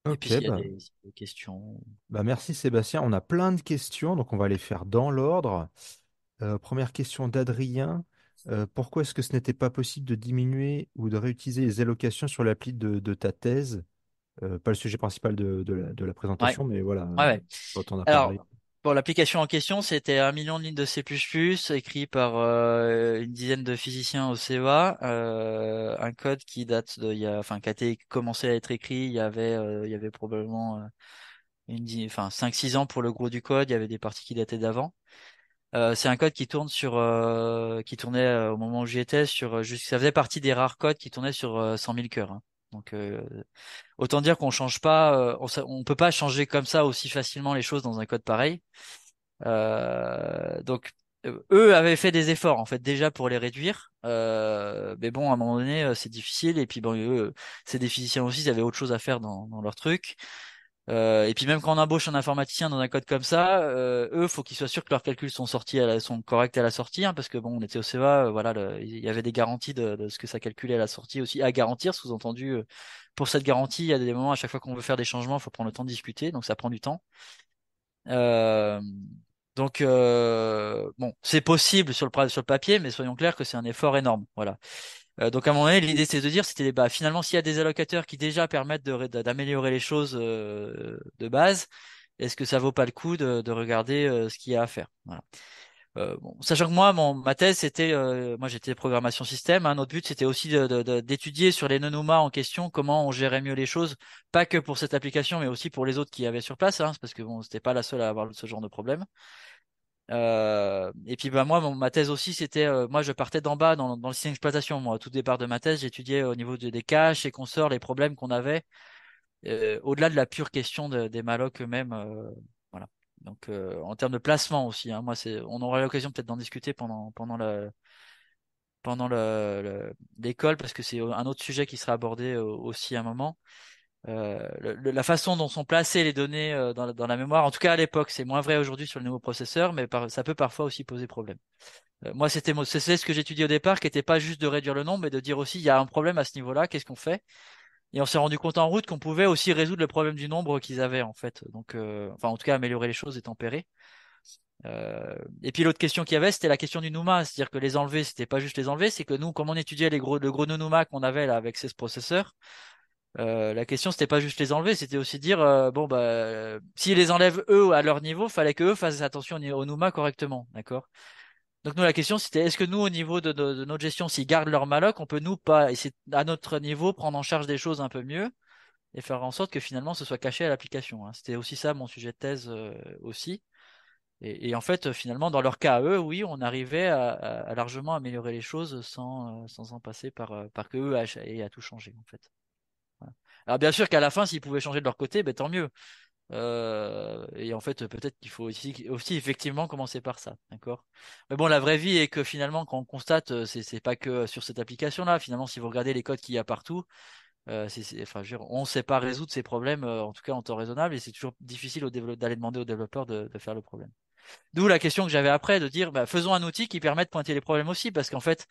Speaker 2: Et puis
Speaker 1: Ok,
Speaker 2: s'il y a
Speaker 1: bah,
Speaker 2: des questions.
Speaker 1: bah merci Sébastien. On a plein de questions, donc on va les faire dans l'ordre. Première question d'Adrien. Pourquoi est-ce que ce n'était pas possible de diminuer ou de réutiliser les allocations sur l'appli de ta thèse? Pas le sujet principal de la
Speaker 2: Ouais,
Speaker 1: présentation, mais voilà,
Speaker 2: ouais.
Speaker 1: quand on a parlé.
Speaker 2: Alors, bon, l'application en question, c'était 1 million de lignes de C++, écrit par une dizaine de physiciens au CEA, un code qui date enfin, qui a été commencé à être écrit, il y avait probablement enfin, 5-6 ans pour le gros du code, il y avait des parties qui dataient d'avant. C'est un code qui tourne qui tournait au moment où j'y étais ça faisait partie des rares codes qui tournaient sur 100 000 cœurs. Hein. Donc, autant dire qu'on change pas, on peut pas changer comme ça aussi facilement les choses dans un code pareil. Donc eux avaient fait des efforts en fait déjà pour les réduire, mais bon à un moment donné c'est difficile et puis bon eux c'est des physiciens aussi, ils avaient autre chose à faire dans leur truc. Et puis même quand on embauche un informaticien dans un code comme ça, eux faut qu'ils soient sûrs que leurs calculs sont sortis sont corrects à la sortie, hein, parce que bon on était au CEA, voilà il y avait des garanties de ce que ça calculait à la sortie aussi à garantir, sous-entendu pour cette garantie il y a des moments à chaque fois qu'on veut faire des changements, il faut prendre le temps de discuter, donc ça prend du temps. Euh, donc bon, c'est possible sur le papier, mais soyons clairs que c'est un effort énorme. Voilà. Donc à un moment donné, l'idée c'est de dire, c'était bah finalement s'il y a des allocateurs qui déjà permettent d'améliorer les choses de base, est-ce que ça vaut pas le coup de regarder ce qu'il y a à faire. Voilà. Bon, sachant que moi, ma thèse c'était, moi j'étais programmation système. Hein, notre but c'était aussi d'étudier sur les nonoma en question comment on gérait mieux les choses, pas que pour cette application, mais aussi pour les autres qui y avaient sur place, hein, parce que bon, c'était pas la seule à avoir ce genre de problème. Et puis bah moi, ma thèse aussi, c'était, moi je partais d'en bas dans le système d'exploitation. Moi, au tout départ de ma thèse, j'étudiais au niveau des caches et consorts les problèmes qu'on avait au-delà de la pure question des mallocs eux-mêmes. Voilà. Donc en termes de placement aussi, hein, moi on aura l'occasion peut-être d'en discuter l'école parce que c'est un autre sujet qui sera abordé aussi à un moment. La façon dont sont placées les données dans la mémoire, en tout cas à l'époque, c'est moins vrai aujourd'hui sur les nouveaux processeurs, mais ça peut parfois aussi poser problème. Moi, c'est ce que j'étudiais au départ, qui n'était pas juste de réduire le nombre, mais de dire aussi, il y a un problème à ce niveau-là, qu'est-ce qu'on fait? Et on s'est rendu compte en route qu'on pouvait aussi résoudre le problème du nombre qu'ils avaient, en fait. Donc, enfin, en tout cas, améliorer les choses et tempérer. Et puis l'autre question qu'il y avait, c'était la question du NUMA, c'est-à-dire que les enlever, c'était pas juste les enlever, c'est que nous, comme on étudiait le gros NUMA qu'on avait là avec 16 processeurs, la question c'était pas juste les enlever, c'était aussi dire bon bah s'ils les enlèvent eux à leur niveau, fallait que eux fassent attention au NUMA correctement, d'accord? Donc nous la question c'était est-ce que nous au niveau de notre gestion, s'ils gardent leur malloc, on peut nous pas essayer à notre niveau prendre en charge des choses un peu mieux et faire en sorte que finalement ce soit caché à l'application, hein. C'était aussi ça mon sujet de thèse aussi. Et en fait, finalement, dans leur cas à eux, oui, on arrivait à largement améliorer les choses sans en passer par que eux aient à tout changer, en fait. Voilà. Alors bien sûr qu'à la fin, s'ils pouvaient changer de leur côté, ben, tant mieux. Et en fait, peut-être qu'il faut aussi effectivement commencer par ça, d'accord? Mais bon, la vraie vie est que finalement, quand on constate, c'est pas que sur cette application-là. Finalement, si vous regardez les codes qu'il y a partout, enfin, je veux dire, on ne sait pas résoudre ces problèmes, en tout cas en temps raisonnable, et c'est toujours difficile d'aller demander aux développeurs de faire le problème. D'où la question que j'avais après de dire, bah, faisons un outil qui permet de pointer les problèmes aussi, parce qu'en fait,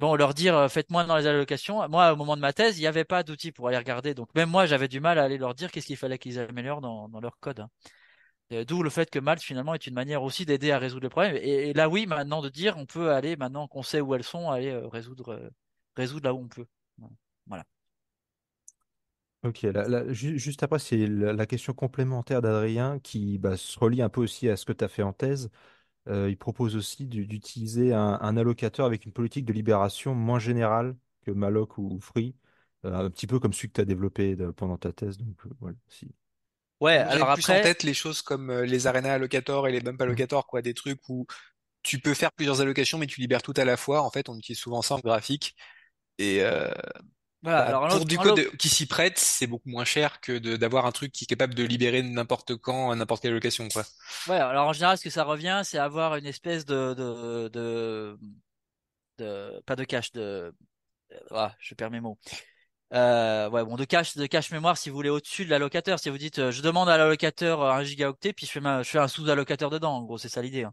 Speaker 2: bon, leur dire faites-moi dans les allocations. Moi, au moment de ma thèse, il n'y avait pas d'outil pour aller regarder. Donc même moi, j'avais du mal à aller leur dire qu'est-ce qu'il fallait qu'ils améliorent dans leur code, hein. D'où le fait que Malte finalement est une manière aussi d'aider à résoudre le problème. Et là, oui, maintenant de dire, on peut aller maintenant qu'on sait où elles sont, aller résoudre là où on peut. Voilà.
Speaker 1: Ok, juste après, c'est la question complémentaire d'Adrien qui bah, se relie un peu aussi à ce que tu as fait en thèse. Il propose aussi d'utiliser un allocateur avec une politique de libération moins générale que Malloc ou Free, un petit peu comme celui que tu as développé pendant ta thèse. Donc, voilà, si.
Speaker 2: Ouais.
Speaker 3: Moi, j'avais
Speaker 2: Alors
Speaker 3: plus en
Speaker 2: après,
Speaker 3: tête les choses comme les arena allocators et les bump
Speaker 1: Mhm.
Speaker 3: allocators, quoi, des trucs où tu peux faire plusieurs allocations, mais tu libères tout à la fois. En fait, on utilise souvent ça en graphique. Et
Speaker 2: voilà.
Speaker 3: bah,
Speaker 2: Alors
Speaker 3: pour du code qui s'y prête, c'est beaucoup moins cher que d'avoir un truc qui est capable de libérer n'importe quand, à n'importe quelle allocation, quoi.
Speaker 2: ouais. Alors en général, ce que ça revient, c'est avoir une espèce pas de cache ah, je perds mes mots. Ouais, bon, de cache mémoire si vous voulez au-dessus de l'allocateur. Si vous dites, je demande à l'allocateur 1 gigaoctet, puis je fais un sous-allocateur dedans. En gros, c'est ça l'idée, hein.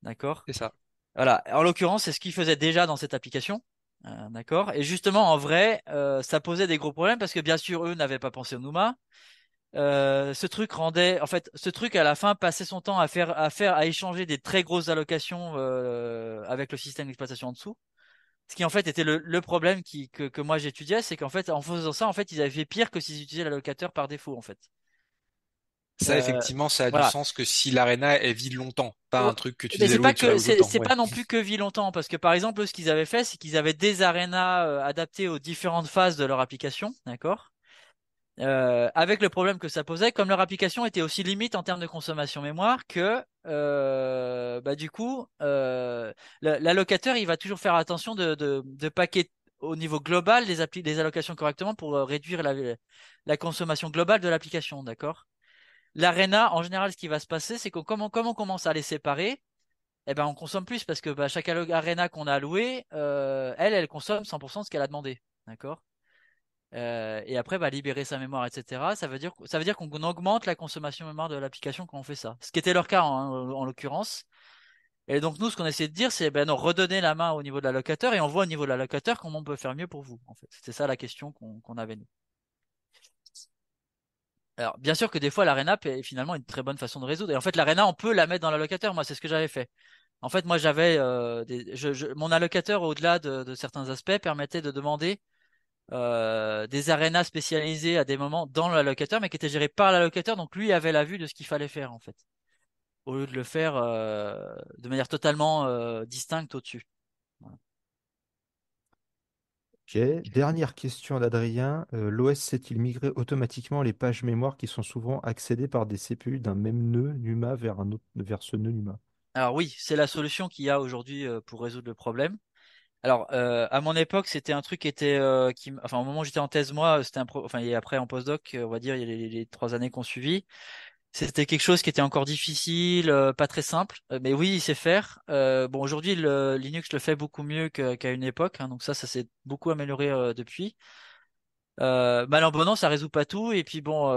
Speaker 2: D'accord?
Speaker 3: C'est ça.
Speaker 2: Voilà. En l'occurrence, c'est ce qu'il faisait déjà dans cette application. D'accord? Et justement, en vrai, ça posait des gros problèmes parce que bien sûr, eux n'avaient pas pensé au NUMA. En fait, ce truc à la fin passait son temps à échanger des très grosses allocations avec le système d'exploitation en dessous. Ce qui en fait était le problème que moi j'étudiais, c'est qu'en fait en faisant ça, en fait ils avaient fait pire que s'ils utilisaient l'allocateur par défaut en fait.
Speaker 3: Ça,
Speaker 2: Euh,
Speaker 3: effectivement, ça a du
Speaker 2: voilà.
Speaker 3: sens que si l'arena, elle vit longtemps, pas
Speaker 2: Ouais,
Speaker 3: un truc que tu
Speaker 2: mais
Speaker 3: désalloues et tu rajoutes d'autant.
Speaker 2: c'est
Speaker 3: Ouais.
Speaker 2: pas non plus que vie longtemps parce que par exemple eux, ce qu'ils avaient fait, c'est qu'ils avaient des arénas adaptés aux différentes phases de leur application, d'accord? Avec le problème que ça posait, comme leur application était aussi limite en termes de consommation mémoire que bah du coup l'allocateur il va toujours faire attention de paquer au niveau global les allocations correctement pour réduire la consommation globale de l'application, d'accord? L'Arena, en général, ce qui va se passer, c'est que comme on commence à les séparer, eh ben on consomme plus parce que bah, chaque Arena qu'on a alloué, elle consomme 100% de ce qu'elle a demandé, d'accord? Et après, bah, libérer sa mémoire, etc. Ça veut dire qu'on augmente la consommation mémoire de l'application quand on fait ça. Ce qui était leur cas hein, en l'occurrence. Et donc nous, ce qu'on essaie de dire, c'est ben non, redonner la main au niveau de l'allocateur et on voit au niveau de l'allocateur comment on peut faire mieux pour vous. En fait, c'était ça la question qu'on avait nous. Alors bien sûr que des fois l'Arena est finalement une très bonne façon de résoudre. Et en fait, l'Arena, on peut la mettre dans l'allocateur. Moi, c'est ce que j'avais fait. En fait, moi, j'avais mon allocateur au-delà de certains aspects permettait de demander des arénas spécialisées à des moments dans l'allocateur, mais qui étaient gérées par l'allocateur. Donc lui avait la vue de ce qu'il fallait faire en fait, au lieu de le faire de manière totalement distincte au-dessus. Voilà.
Speaker 1: Ok. Dernière question d'Adrien. L'OS sait-il migrer automatiquement les pages mémoire qui sont souvent accédées par des CPU d'un même nœud NUMA vers ce nœud NUMA?
Speaker 2: Alors oui, c'est la solution qu'il y a aujourd'hui pour résoudre le problème. Alors, à mon époque, c'était un truc qui était, enfin, au moment où j'étais en thèse, moi, enfin, et après en postdoc, on va dire, il y a les 3 années qu'on suivi, c'était quelque chose qui était encore difficile, pas très simple, mais oui, il sait faire. Bon, aujourd'hui, le Linux le fait beaucoup mieux qu'à une époque, hein, donc ça s'est beaucoup amélioré depuis. Mal en bon an, ça résout pas tout, et puis bon,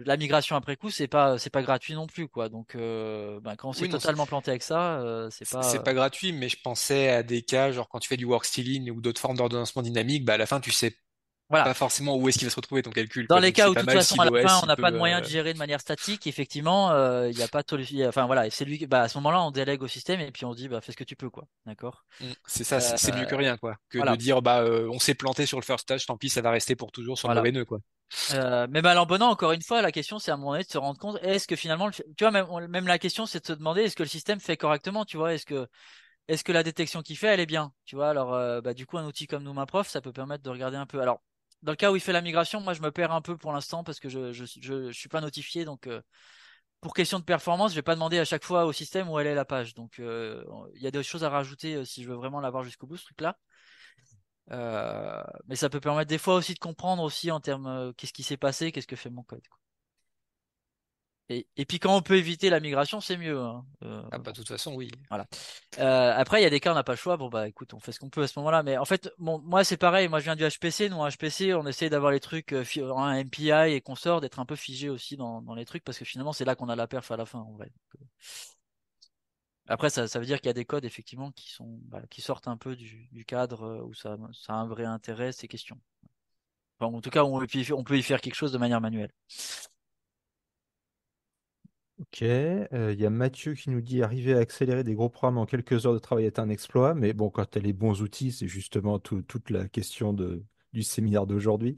Speaker 2: la migration après coup, c'est pas gratuit non plus, quoi. Donc, ben, quand on s'est
Speaker 3: Oui, non,
Speaker 2: totalement planté avec ça, c'est
Speaker 3: c'est
Speaker 2: pas,
Speaker 3: pas gratuit, mais je pensais à des cas, genre quand tu fais du work stealing ou d'autres formes d'ordonnancement dynamique, bah à la fin, tu sais
Speaker 2: voilà.
Speaker 3: pas forcément où est-ce qu'il va se retrouver ton calcul,
Speaker 2: Dans
Speaker 3: quoi.
Speaker 2: les
Speaker 3: Donc
Speaker 2: cas
Speaker 3: c'est
Speaker 2: où, de
Speaker 3: pas
Speaker 2: toute
Speaker 3: mal
Speaker 2: façon,
Speaker 3: si
Speaker 2: à la fin,
Speaker 3: l'OS,
Speaker 2: on
Speaker 3: il
Speaker 2: n'a pas
Speaker 3: peut...
Speaker 2: de moyen de gérer de manière statique, effectivement, il n'y a pas de solution. Enfin, voilà, c'est lui, bah, à ce moment-là, on délègue au système et puis on se dit, bah, fais ce que tu peux, quoi. D'accord?
Speaker 3: C'est ça,
Speaker 2: Euh,
Speaker 3: c'est mieux que rien, quoi. Que de
Speaker 2: voilà,
Speaker 3: dire, on s'est planté sur le first touch, tant pis, ça va rester pour toujours sur le
Speaker 2: voilà.
Speaker 3: mauvais nœud, quoi.
Speaker 2: Mais mal en bon an, encore une fois, la question, c'est à un moment donné de se rendre compte, est-ce que finalement, tu vois, même la question, c'est de se demander, est-ce que le système fait correctement, tu vois, est-ce que la détection qu'il fait, elle est bien, tu vois? Alors, bah, du coup, un outil comme NouMaProf, ça peut permettre de regarder un peu. Alors, dans le cas où il fait la migration, moi, je me perds un peu pour l'instant parce que je suis pas notifié, donc. Pour question de performance, je vais pas demander à chaque fois au système où elle est la page. Donc il y a des choses à rajouter si je veux vraiment l'avoir jusqu'au bout ce truc-là. Mais ça peut permettre des fois aussi de comprendre aussi en termes qu'est-ce qui s'est passé, qu'est-ce que fait mon code, quoi. Et puis quand on peut éviter la migration, c'est mieux, hein.
Speaker 3: Ah bah de toute façon, oui.
Speaker 2: Voilà. Après, il y a des cas où on n'a pas le choix. Bon bah écoute, on fait ce qu'on peut à ce moment-là. Mais en fait, bon, moi c'est pareil. Moi je viens du HPC. Nous en HPC, on essaie d'avoir les trucs en MPI et consorts, d'être un peu figé aussi dans les trucs parce que finalement c'est là qu'on a la perf à la fin en vrai. Après, ça veut dire qu'il y a des codes effectivement qui sont qui sortent un peu du cadre où ça a un vrai intérêt ces questions. Enfin, en tout cas, on peut y faire quelque chose de manière manuelle.
Speaker 1: Ok, il y a Mathieu qui nous dit arriver à accélérer des gros programmes en quelques heures de travail est un exploit, mais bon, quand tu as les bons outils, c'est justement toute la question du séminaire d'aujourd'hui.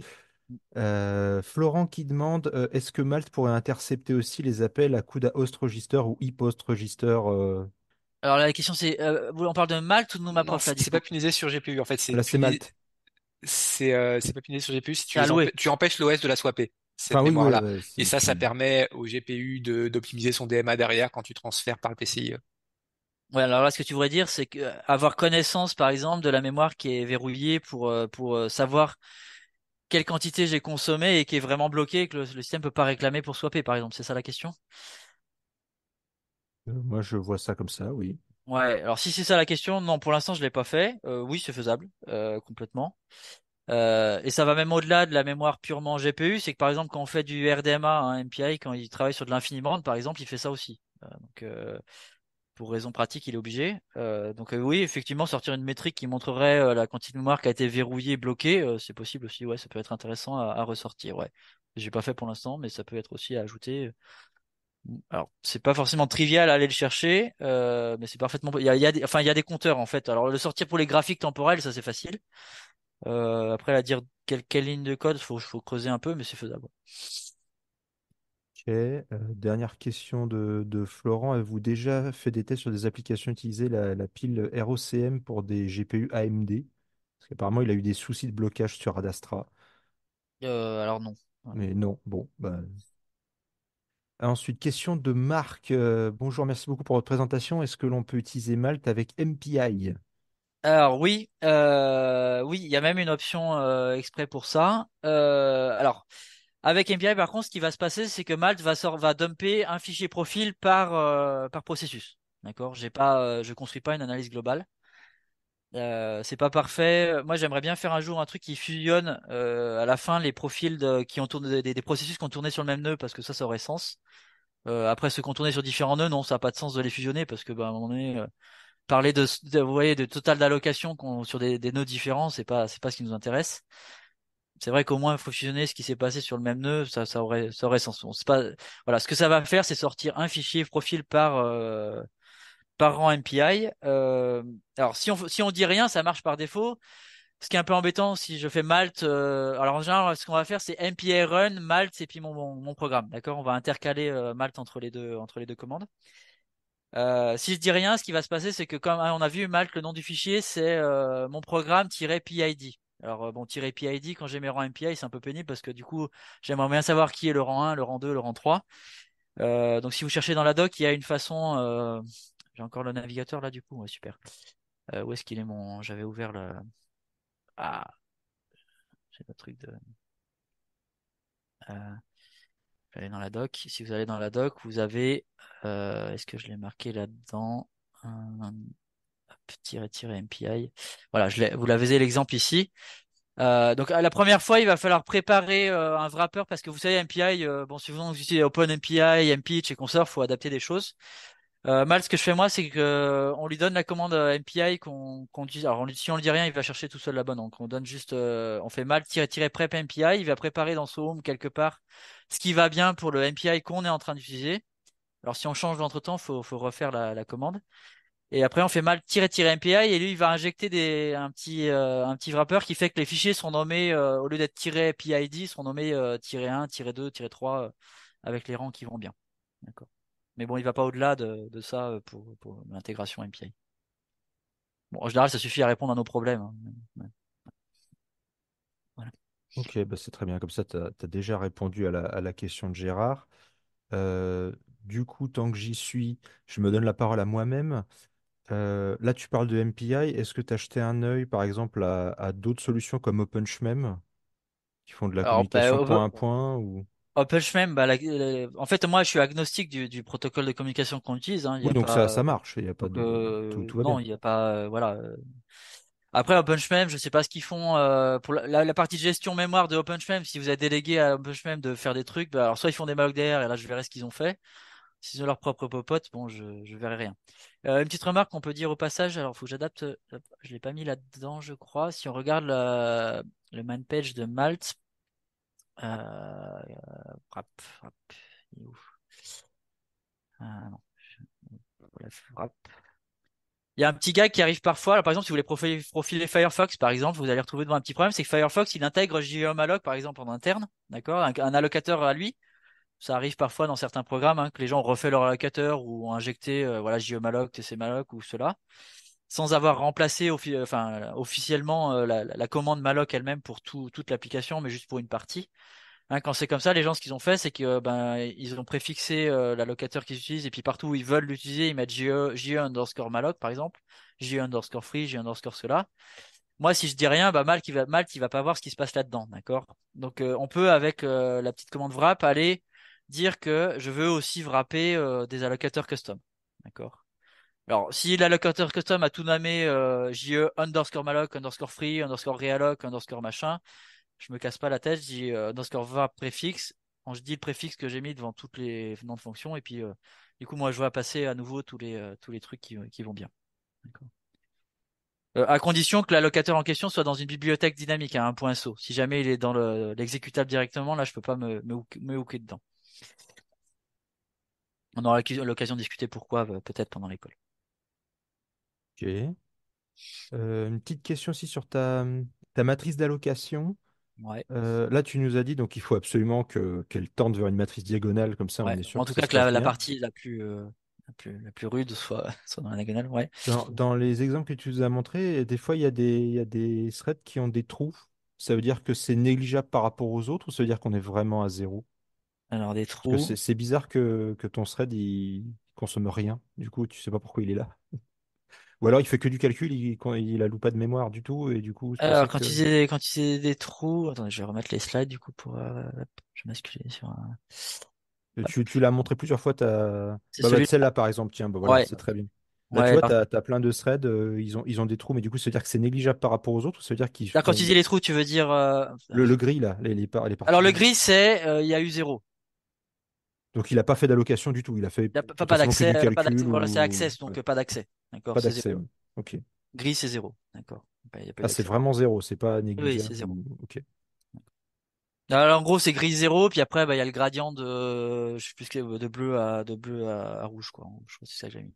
Speaker 1: Florent qui demande est-ce que Malte pourrait intercepter aussi les appels à CUDA host register ou IP host register
Speaker 2: Alors là, la question c'est, on parle de Malte ou de
Speaker 3: Non,
Speaker 2: NomaProf là du
Speaker 3: c'est pas
Speaker 2: coup?
Speaker 3: punaisé sur GPU. En fait,
Speaker 1: Là, c'est Malte.
Speaker 3: c'est pas punaisé sur GPU si
Speaker 2: C'est alloué.
Speaker 3: tu empêches l'OS de la swapper, cette
Speaker 1: Enfin, oui, oui,
Speaker 3: mémoire-là.
Speaker 1: ouais,
Speaker 3: Et ça permet au GPU d'optimiser son DMA derrière quand tu transfères par le PCIe.
Speaker 2: Ouais, alors là, ce que tu voudrais dire, c'est que avoir connaissance, par exemple, de la mémoire qui est verrouillée pour savoir quelle quantité j'ai consommé et qui est vraiment bloquée et que le système peut pas réclamer pour swapper, par exemple. C'est ça la question?
Speaker 1: moi, je vois ça comme ça, oui.
Speaker 2: Ouais, alors si c'est ça la question, non, pour l'instant je l'ai pas fait. Oui, c'est faisable, complètement. Et ça va même au-delà de la mémoire purement GPU, c'est que par exemple quand on fait du RDMA, un MPI, quand il travaille sur de l'infini-band, par exemple, il fait ça aussi. Donc pour raison pratique, il est obligé. Donc oui, effectivement, sortir une métrique qui montrerait la quantité de mémoire qui a été verrouillée, bloquée, c'est possible aussi. Ouais, ça peut être intéressant à ressortir. Ouais, j'ai pas fait pour l'instant, mais ça peut être aussi à ajouter. Alors, c'est pas forcément trivial à aller le chercher, mais c'est parfaitement. Enfin, il y a des compteurs en fait. Alors, le sortir pour les graphiques temporels, ça c'est facile. Après, à dire quelle ligne de code, faut creuser un peu, mais c'est faisable.
Speaker 1: Ok, dernière question de Florent. Avez-vous déjà fait des tests sur des applications utilisées la pile ROCm pour des GPU AMD? Parce qu'apparemment, il a eu des soucis de blocage sur Adastra.
Speaker 2: Alors non. Ouais.
Speaker 1: Mais non, bon. Bah. Ensuite, question de Marc. Bonjour, merci beaucoup pour votre présentation. Est-ce que l'on peut utiliser Malte avec MPI?
Speaker 2: Alors oui, oui, il y a même une option exprès pour ça. Alors, avec MPI, par contre, ce qui va se passer, c'est que Malte va dumper un fichier profil par processus. D'accord? Je construis pas une analyse globale. C'est pas parfait. Moi, j'aimerais bien faire un jour un truc qui fusionne à la fin les profils qui ont tourné des processus qui ont tourné sur le même nœud parce que ça aurait sens. Après, ceux qui ont tourné sur différents nœuds, non, ça n'a pas de sens de les fusionner parce que, bah, à un moment donné, parler vous voyez, de total d'allocation sur des nœuds différents, c'est pas ce qui nous intéresse. C'est vrai qu'au moins, il faut fusionner ce qui s'est passé sur le même nœud, ça aurait sens. Bon, c'est pas, voilà, ce que ça va faire, c'est sortir un fichier profil par rang MPI. Alors, si on dit rien, ça marche par défaut. Ce qui est un peu embêtant, si je fais Malt, alors en général, ce qu'on va faire, c'est MPI run, Malt et puis mon programme. D'accord? On va intercaler Malt entre les deux commandes. Si je dis rien, ce qui va se passer, c'est que comme on a vu, Malt, le nom du fichier, c'est mon programme-PID. Alors bon, -PID, quand j'ai mes rangs MPI, c'est un peu pénible parce que du coup, j'aimerais bien savoir qui est le rang 1, le rang 2, le rang 3. Donc si vous cherchez dans la doc, il y a une façon. J'ai encore le navigateur là du coup, ouais, super. Où est-ce qu'il est mon... J'avais ouvert le... Ah, j'ai le truc de... Euh, j'allais dans la doc. Si vous allez dans la doc, vous avez... est-ce que je l'ai marqué là-dedans? Tiret MPI. Voilà, vous l'avez l'exemple ici. Donc la première fois, il va falloir préparer un wrapper parce que vous savez MPI, bon souvent vous utilisez OpenMPI, MPitch et consorts, faut adapter des choses. Mal, ce que je fais moi, c'est que on lui donne la commande MPI qu'on utilise. Alors si on lui dit rien, il va chercher tout seul la bonne. Donc on donne juste, on fait mal prep MPI, il va préparer dans son home quelque part ce qui va bien pour le MPI qu'on est en train d'utiliser. Alors si on change d'entre-temps, faut refaire la commande. Et après, on fait mal -MPI et lui, il va injecter un petit wrapper qui fait que les fichiers sont nommés, au lieu d'être -PID, seront nommés -1, -2, -3, avec les rangs qui vont bien. D'accord. Mais bon, il va pas au-delà de ça pour l'intégration MPI. Bon, en général, ça suffit à répondre à nos problèmes, hein. Ouais. Voilà.
Speaker 1: Ok, bah c'est très bien. Comme ça, tu as déjà répondu à la question de Gérard. Euh, du coup, tant que j'y suis, je me donne la parole à moi-même. Là, tu parles de MPI. Est-ce que tu as jeté un œil, par exemple, à d'autres solutions comme OpenSHMEM qui font de la
Speaker 2: Alors, bah,
Speaker 1: communication point à point ou...
Speaker 2: OpenSHMEM, bah, en fait, moi, je suis agnostique du protocole de communication qu'on utilise, hein. Il y
Speaker 1: Oui,
Speaker 2: a
Speaker 1: donc
Speaker 2: pas,
Speaker 1: ça marche. Il y a pas
Speaker 2: donc,
Speaker 1: de... tout va
Speaker 2: non,
Speaker 1: bien.
Speaker 2: il n'y a pas, voilà. Après, OpenSHMEM, je sais pas ce qu'ils font pour la partie de gestion mémoire de OpenSHMEM. Si vous avez délégué à OpenSHMEM de faire des trucs, bah, alors soit ils font des malloc DR et là je verrai ce qu'ils ont fait. S'ils ont leur propre popote, bon, je verrai rien. Une petite remarque qu'on peut dire au passage. Alors, faut que j'adapte. Je l'ai pas mis là-dedans, je crois. Si on regarde le man page de Malte, euh, frappe, il est où? Ah non, voilà, frappe. Il y a un petit gars qui arrive parfois. Alors, par exemple, si vous voulez profiler Firefox, par exemple, vous allez retrouver devant un petit problème, c'est que Firefox, il intègre JVemalloc, par exemple, en interne, d'accord, un allocateur à lui. Ça arrive parfois dans certains programmes hein, que les gens ont refait leur allocateur ou ont injecté, voilà, JVemalloc, TCmalloc ou cela, sans avoir remplacé officiellement la commande malloc elle-même pour toute l'application, mais juste pour une partie. Hein, quand c'est comme ça, les gens, ce qu'ils ont fait, c'est que ben ils ont préfixé l'allocateur qu'ils utilisent et puis partout où ils veulent l'utiliser, ils mettent JE underscore malloc par exemple, JE underscore free, JE underscore cela. Moi, si je dis rien, bah Malte, il va pas voir ce qui se passe là-dedans, d'accord? Donc on peut avec la petite commande wrap aller dire que je veux aussi wrapper des allocateurs custom, d'accord? Alors si l'allocateur custom a tout nommé JE underscore malloc underscore free underscore realloc underscore machin, je me casse pas la tête, je dis underscore wrap préfixe. Quand je dis le préfixe que j'ai mis devant toutes les noms de fonctions et puis du coup moi je vois passer à nouveau tous les trucs qui vont bien. D'accord. À condition que l'allocateur en question soit dans une bibliothèque dynamique à un point .so. Si jamais il est dans l'exécutable directement, là, je peux pas me hooker dedans. On aura l'occasion de discuter pourquoi, peut-être pendant l'école.
Speaker 1: Ok. Une petite question aussi sur ta matrice d'allocation.
Speaker 2: Ouais,
Speaker 1: Là, tu nous as dit donc il faut absolument qu'elle tende vers une matrice diagonale, comme ça on
Speaker 2: ouais.
Speaker 1: est sûr
Speaker 2: En
Speaker 1: que
Speaker 2: tout
Speaker 1: ça
Speaker 2: cas,
Speaker 1: se
Speaker 2: que
Speaker 1: passe
Speaker 2: la
Speaker 1: bien.
Speaker 2: partie la plus rude soit dans la diagonale. Ouais.
Speaker 1: Dans les exemples que tu nous as montrés, des fois il y a des threads qui ont des trous. Ça veut dire que c'est négligeable par rapport aux autres ou ça veut dire qu'on est vraiment à zéro?
Speaker 2: Alors, des
Speaker 1: Parce que
Speaker 2: trous.
Speaker 1: c'est bizarre que ton thread il consomme rien. Du coup, tu sais pas pourquoi il est là. Ou alors il fait que du calcul, il alloue pas de mémoire du tout et du coup c'est pour
Speaker 2: Alors,
Speaker 1: ça que
Speaker 2: quand tu disais des trous, attendez, je vais remettre les slides, du coup, je vais basculer sur un, hop.
Speaker 1: tu l'as montré plusieurs fois.
Speaker 2: C'est
Speaker 1: Bah,
Speaker 2: celui-là.
Speaker 1: celle-là par exemple, tiens, bah voilà,
Speaker 2: Ouais,
Speaker 1: c'est très bien. Là, tu
Speaker 2: ouais.
Speaker 1: vois, tu as plein de threads, ils ont des trous, mais du coup, ça veut dire que c'est négligeable par rapport aux autres, ou ça veut dire qu'ils
Speaker 2: Là, quand tu
Speaker 1: font
Speaker 2: dis les trous, tu veux dire,
Speaker 1: le gris, là, les parties
Speaker 2: alors, le
Speaker 1: grises.
Speaker 2: gris, c'est, il y a eu zéro.
Speaker 1: Donc, il n'a pas fait d'allocation du tout. Il a fait
Speaker 2: Il n'y a pas
Speaker 1: potentiellement que
Speaker 2: d'accès,
Speaker 1: du
Speaker 2: pas d'accès.
Speaker 1: calcul
Speaker 2: Voilà, c'est
Speaker 1: ou
Speaker 2: access, donc
Speaker 1: ouais,
Speaker 2: pas d'accès. D'accord,
Speaker 1: pas
Speaker 2: c'est
Speaker 1: d'accès.
Speaker 2: zéro.
Speaker 1: Ouais. Ok.
Speaker 2: Gris, c'est zéro. D'accord. Il n'y a pas eu
Speaker 1: Ah, c'est
Speaker 2: d'accès.
Speaker 1: vraiment zéro, c'est pas
Speaker 2: Oui, c'est
Speaker 1: négligeable
Speaker 2: zéro.
Speaker 1: ok.
Speaker 2: Alors, en gros, c'est gris zéro, puis après, bah, il y a le gradient je sais plus de bleu à rouge, quoi. Je crois que c'est ça que j'ai mis.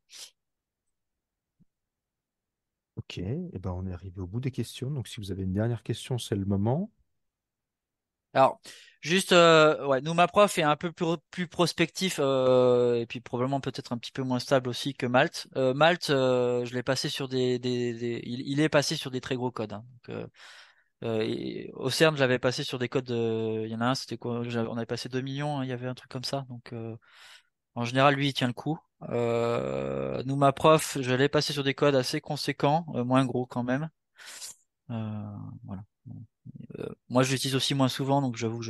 Speaker 1: Ok, et ben on est arrivé au bout des questions. Donc, si vous avez une dernière question, c'est le moment.
Speaker 2: Alors, juste, ouais, nous, ma prof est un peu plus prospectif, et puis probablement peut-être un petit peu moins stable aussi que Malte. Malte, je l'ai passé sur il est passé sur des très gros codes, hein. Donc, au CERN, j'avais passé sur des codes, il y en a un, c'était quoi? On avait passé 2 millions, hein, il y avait un truc comme ça. Donc, en général, lui, il tient le coup. Nous, ma prof, je l'ai passé sur des codes assez conséquents, moins gros quand même. Voilà. Moi, je l'utilise aussi moins souvent, donc j'avoue,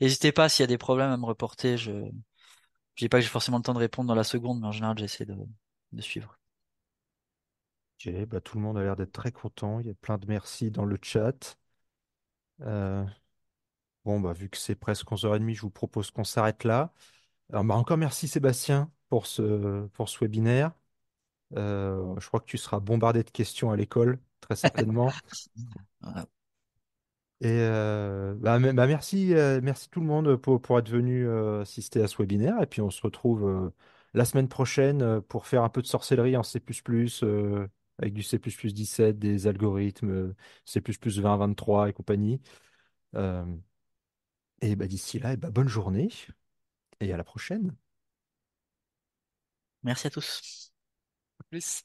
Speaker 2: n'hésitez pas s'il y a des problèmes à me reporter. Je dis pas que j'ai forcément le temps de répondre dans la seconde, mais en général, j'essaie de suivre.
Speaker 1: Ok, bah, tout le monde a l'air d'être très content. Il y a plein de merci dans le chat. Euh, bon, bah, vu que c'est presque 11h30, je vous propose qu'on s'arrête là. Alors, bah, encore merci Sébastien pour ce webinaire. Je crois que tu seras bombardé de questions à l'école, très certainement.
Speaker 2: Voilà.
Speaker 1: Merci, merci tout le monde pour être venu assister à ce webinaire. Et puis on se retrouve la semaine prochaine pour faire un peu de sorcellerie en C++, avec du C++17, des algorithmes, C++20, 23 et compagnie. Euh, et bah, d'ici là, bonne journée et à la prochaine.
Speaker 2: Merci à tous.
Speaker 3: Plus.